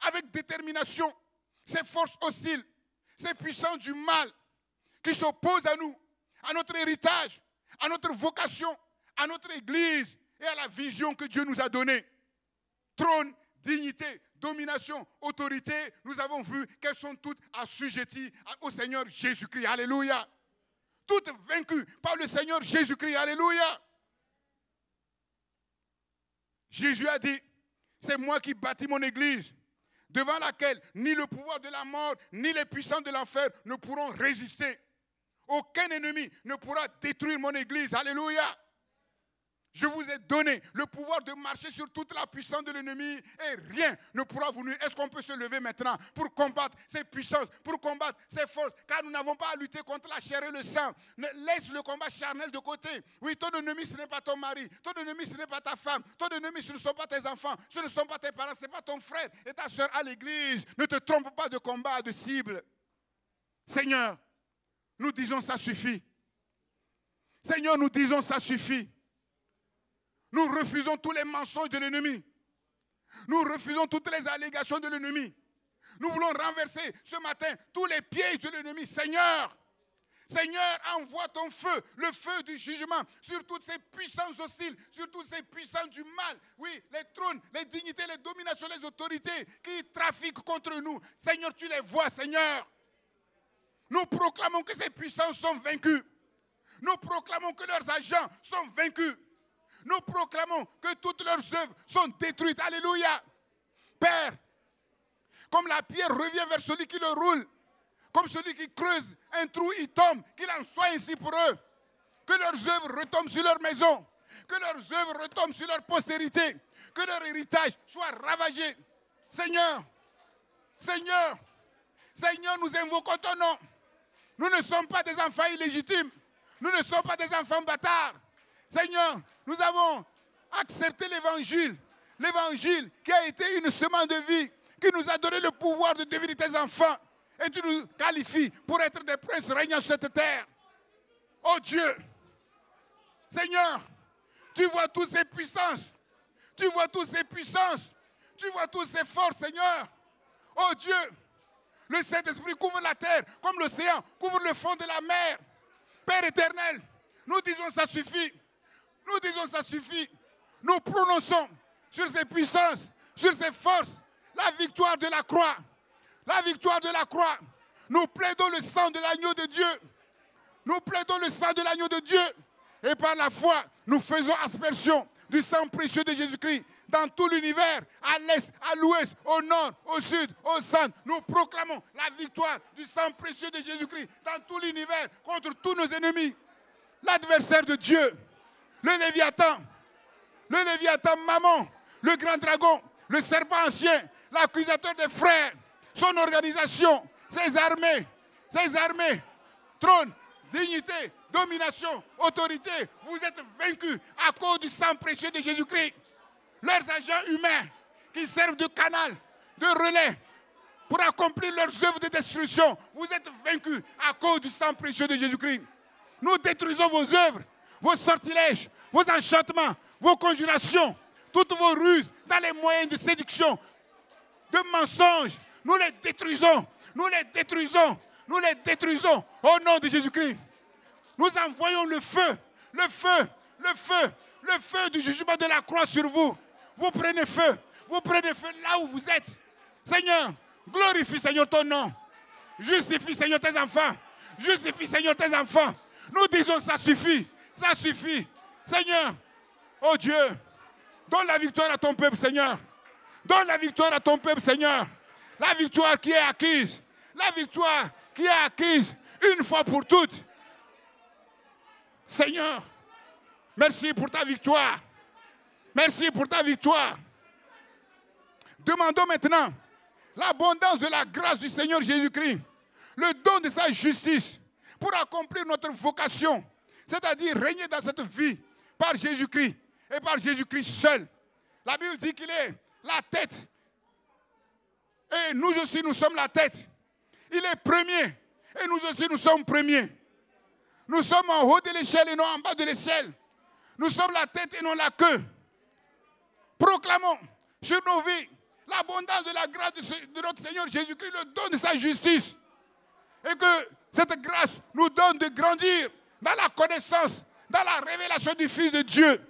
avec détermination, ces forces hostiles, ces puissances du mal qui s'opposent à nous, à notre héritage, à notre vocation, à notre Église et à la vision que Dieu nous a donnée. Trône, dignité, domination, autorité, nous avons vu qu'elles sont toutes assujetties au Seigneur Jésus-Christ. Alléluia. Toutes vaincues par le Seigneur Jésus-Christ. Alléluia. Jésus a dit, c'est moi qui bâtis mon église, devant laquelle ni le pouvoir de la mort, ni les puissants de l'enfer ne pourront résister. Aucun ennemi ne pourra détruire mon église. Alléluia. Je vous ai donné le pouvoir de marcher sur toute la puissance de l'ennemi et rien ne pourra vous nuire. Est-ce qu'on peut se lever maintenant pour combattre ces puissances, pour combattre ces forces? Car nous n'avons pas à lutter contre la chair et le sang. Laisse le combat charnel de côté. Oui, ton ennemi, ce n'est pas ton mari. Ton ennemi, ce n'est pas ta femme. Ton ennemi, ce ne sont pas tes enfants. Ce ne sont pas tes parents. Ce n'est pas ton frère et ta soeur à l'église. Ne te trompe pas de combat, de cible. Seigneur, Nous disons ça suffit. Seigneur, nous disons ça suffit. Nous refusons tous les mensonges de l'ennemi. Nous refusons toutes les allégations de l'ennemi. Nous voulons renverser ce matin tous les pièges de l'ennemi. Seigneur, Seigneur, envoie ton feu, le feu du jugement sur toutes ces puissances hostiles, sur toutes ces puissances du mal. Oui, les trônes, les dignités, les dominations, les autorités qui trafiquent contre nous. Seigneur, tu les vois, Seigneur. Nous proclamons que ces puissances sont vaincues. Nous proclamons que leurs agents sont vaincus. Nous proclamons que toutes leurs œuvres sont détruites. Alléluia. Père, comme la pierre revient vers celui qui le roule, comme celui qui creuse un trou, il tombe, qu'il en soit ainsi pour eux. Que leurs œuvres retombent sur leur maison, que leurs œuvres retombent sur leur postérité, que leur héritage soit ravagé. Seigneur, Seigneur, Seigneur, nous invoquons ton nom. Nous ne sommes pas des enfants illégitimes. Nous ne sommes pas des enfants bâtards. Seigneur, nous avons accepté l'évangile. L'évangile qui a été une semence de vie, qui nous a donné le pouvoir de devenir tes enfants. Et tu nous qualifies pour être des princes régnant sur cette terre. Oh Dieu, Seigneur, tu vois toutes ces puissances. Tu vois toutes ces puissances. Tu vois toutes ces forces, Seigneur. Oh Dieu, le Saint-Esprit couvre la terre comme l'océan couvre le fond de la mer. Père éternel, nous disons ça suffit. Nous disons ça suffit. Nous prononçons sur ces puissances, sur ces forces, la victoire de la croix. La victoire de la croix. Nous plaidons le sang de l'agneau de Dieu. Nous plaidons le sang de l'agneau de Dieu. Et par la foi, nous faisons aspersion du sang précieux de Jésus-Christ dans tout l'univers, à l'est, à l'ouest, au nord, au sud, au centre. Nous proclamons la victoire du sang précieux de Jésus-Christ dans tout l'univers contre tous nos ennemis. L'adversaire de Dieu, le Léviathan Mammon, le grand dragon, le serpent ancien, l'accusateur des frères, son organisation, ses armées, trône, dignité, domination, autorité, vous êtes vaincus à cause du sang précieux de Jésus-Christ. Leurs agents humains qui servent de canal, de relais pour accomplir leurs œuvres de destruction, vous êtes vaincus à cause du sang précieux de Jésus-Christ. Nous détruisons vos œuvres, vos sortilèges, vos enchantements, vos conjurations, toutes vos ruses dans les moyens de séduction, de mensonges. Nous les détruisons, nous les détruisons, nous les détruisons au nom de Jésus-Christ. Nous envoyons le feu, le feu, le feu, le feu du jugement de la croix sur vous. Vous prenez feu là où vous êtes. Seigneur, glorifie Seigneur ton nom. Justifie Seigneur tes enfants. Justifie Seigneur tes enfants. Nous disons ça suffit, ça suffit. Seigneur, oh Dieu, donne la victoire à ton peuple Seigneur. Donne la victoire à ton peuple Seigneur. La victoire qui est acquise. La victoire qui est acquise une fois pour toutes. Seigneur, merci pour ta victoire. Merci pour ta victoire. Demandons maintenant l'abondance de la grâce du Seigneur Jésus-Christ, le don de sa justice pour accomplir notre vocation, c'est-à-dire régner dans cette vie par Jésus-Christ et par Jésus-Christ seul. La Bible dit qu'il est la tête et nous aussi nous sommes la tête. Il est premier et nous aussi nous sommes premiers. Nous sommes en haut de l'échelle et non en bas de l'échelle. Nous sommes la tête et non la queue. Proclamons sur nos vies l'abondance de la grâce de notre Seigneur Jésus-Christ, le don de sa justice. Et que cette grâce nous donne de grandir dans la connaissance, dans la révélation du Fils de Dieu.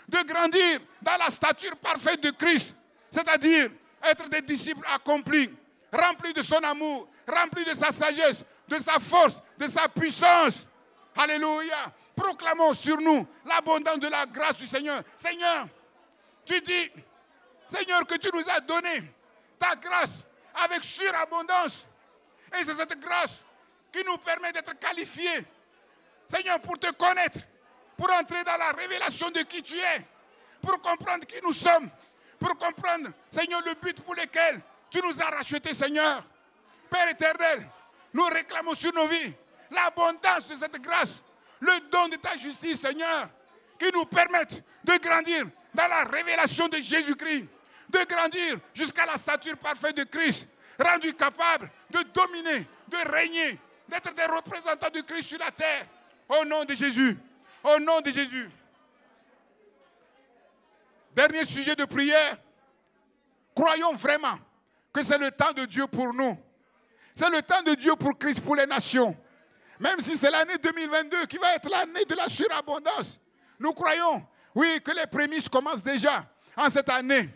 De grandir dans la stature parfaite de Christ. C'est-à-dire être des disciples accomplis, remplis de son amour, remplis de sa sagesse, de sa force, de sa puissance. Alléluia. Proclamons sur nous l'abondance de la grâce du Seigneur. Seigneur, tu dis, Seigneur, que tu nous as donné ta grâce avec surabondance. Et c'est cette grâce qui nous permet d'être qualifiés, Seigneur, pour te connaître, pour entrer dans la révélation de qui tu es, pour comprendre qui nous sommes, pour comprendre, Seigneur, le but pour lequel tu nous as rachetés, Seigneur. Père éternel, nous réclamons sur nos vies l'abondance de cette grâce, le don de ta justice, Seigneur, qui nous permettent de grandir dans la révélation de Jésus-Christ, de grandir jusqu'à la stature parfaite de Christ, rendu capable de dominer, de régner d'être des représentants du Christ sur la terre. Au nom de Jésus. Au nom de Jésus. Dernier sujet de prière. Croyons vraiment que c'est le temps de Dieu pour nous. C'est le temps de Dieu pour Christ, pour les nations. Même si c'est l'année 2022 qui va être l'année de la surabondance. Nous croyons, oui, que les prémices commencent déjà en cette année.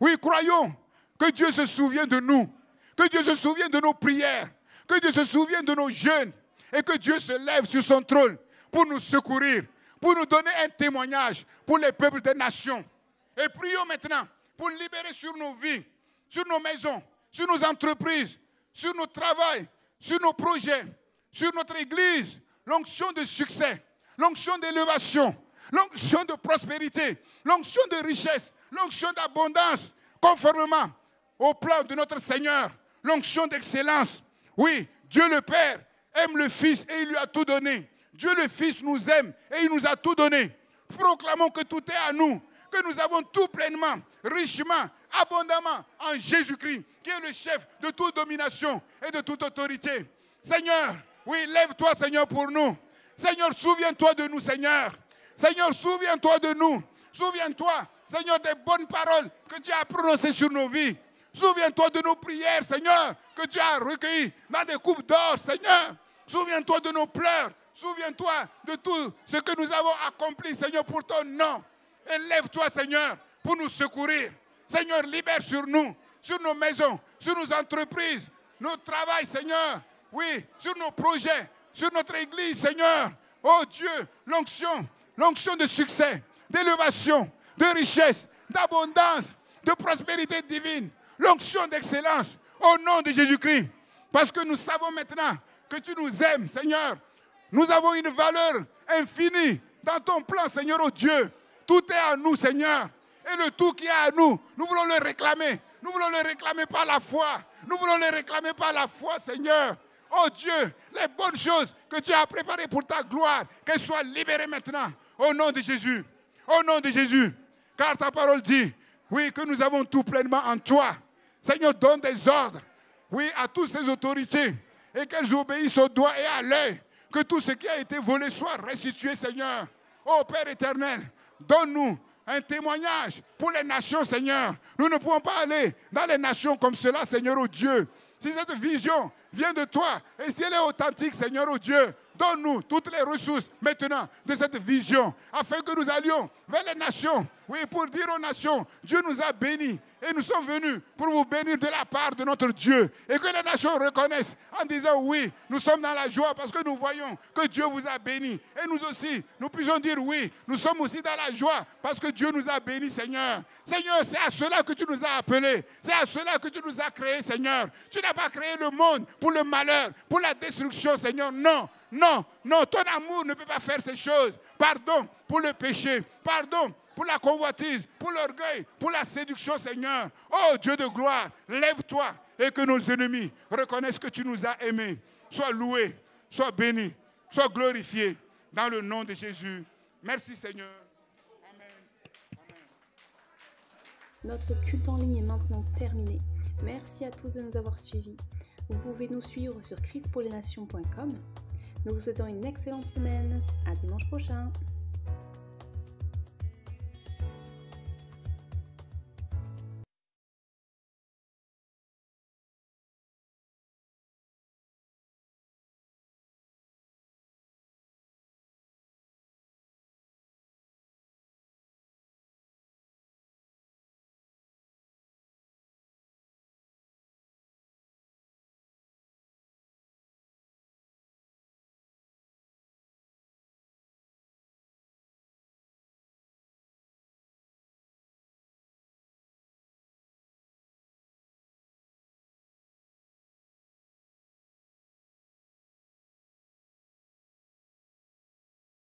Oui, croyons que Dieu se souvient de nous. Que Dieu se souvient de nos prières. Que Dieu se souvienne de nos jeûnes. Et que Dieu se lève sur son trône pour nous secourir. Pour nous donner un témoignage pour les peuples des nations. Et prions maintenant pour libérer sur nos vies, sur nos maisons, sur nos entreprises, sur nos travails, sur nos projets, sur notre église, l'onction de succès, l'onction d'élévation, l'onction de prospérité, l'onction de richesse, l'onction d'abondance, conformément au plan de notre Seigneur, l'onction d'excellence. Oui, Dieu le Père aime le Fils et il lui a tout donné. Dieu le Fils nous aime et il nous a tout donné. Proclamons que tout est à nous, que nous avons tout pleinement, richement, abondamment en Jésus-Christ, qui est le chef de toute domination et de toute autorité. Seigneur, oui, lève-toi, Seigneur, pour nous. Seigneur, souviens-toi de nous, Seigneur. Seigneur, souviens-toi de nous. Souviens-toi, Seigneur, des bonnes paroles que tu as prononcées sur nos vies. Souviens-toi de nos prières, Seigneur, que tu as recueillies dans des coupes d'or, Seigneur. Souviens-toi de nos pleurs. Souviens-toi de tout ce que nous avons accompli, Seigneur, pour ton nom. Et lève-toi, Seigneur, pour nous secourir. Seigneur, libère sur nous, sur nos maisons, sur nos entreprises, nos travails, Seigneur. Oui, sur nos projets, sur notre église, Seigneur. Oh Dieu, l'onction de succès, d'élévation, de richesse, d'abondance, de prospérité divine, l'onction d'excellence, au nom de Jésus-Christ. Parce que nous savons maintenant que tu nous aimes, Seigneur. Nous avons une valeur infinie dans ton plan, Seigneur, oh Dieu. Tout est à nous, Seigneur. Et le tout qui est à nous, nous voulons le réclamer. Nous voulons le réclamer par la foi. Nous voulons le réclamer par la foi, Seigneur. Oh Dieu, les bonnes choses que tu as préparées pour ta gloire, qu'elles soient libérées maintenant. Au nom de Jésus. Au nom de Jésus. Car ta parole dit, oui, que nous avons tout pleinement en toi. Seigneur, donne des ordres, oui, à toutes ces autorités. Et qu'elles obéissent au doigt et à l'œil. Que tout ce qui a été volé soit restitué, Seigneur. Oh Père éternel, donne-nous un témoignage pour les nations, Seigneur. Nous ne pouvons pas aller dans les nations comme cela, Seigneur, oh Dieu. Si cette vision vient de toi et si elle est authentique, Seigneur, oh Dieu, donne-nous toutes les ressources maintenant de cette vision afin que nous allions vers les nations. Oui, pour dire aux nations, Dieu nous a bénis et nous sommes venus pour vous bénir de la part de notre Dieu. Et que les nations reconnaissent en disant oui, nous sommes dans la joie parce que nous voyons que Dieu vous a bénis. Et nous aussi, nous puissions dire oui, nous sommes aussi dans la joie parce que Dieu nous a bénis, Seigneur. Seigneur, c'est à cela que tu nous as appelés. C'est à cela que tu nous as créés, Seigneur. Tu n'as pas créé le monde pour le malheur, pour la destruction, Seigneur. Non, non, non, ton amour ne peut pas faire ces choses. Pardon pour le péché. Pardon pour la convoitise, pour l'orgueil, pour la séduction, Seigneur. Oh Dieu de gloire, lève-toi et que nos ennemis reconnaissent que tu nous as aimés. Sois loué, sois béni, sois glorifié dans le nom de Jésus. Merci Seigneur. Amen. Amen. Notre culte en ligne est maintenant terminé. Merci à tous de nous avoir suivis. Vous pouvez nous suivre sur christpourlesnations.com. Nous vous souhaitons une excellente semaine. À dimanche prochain.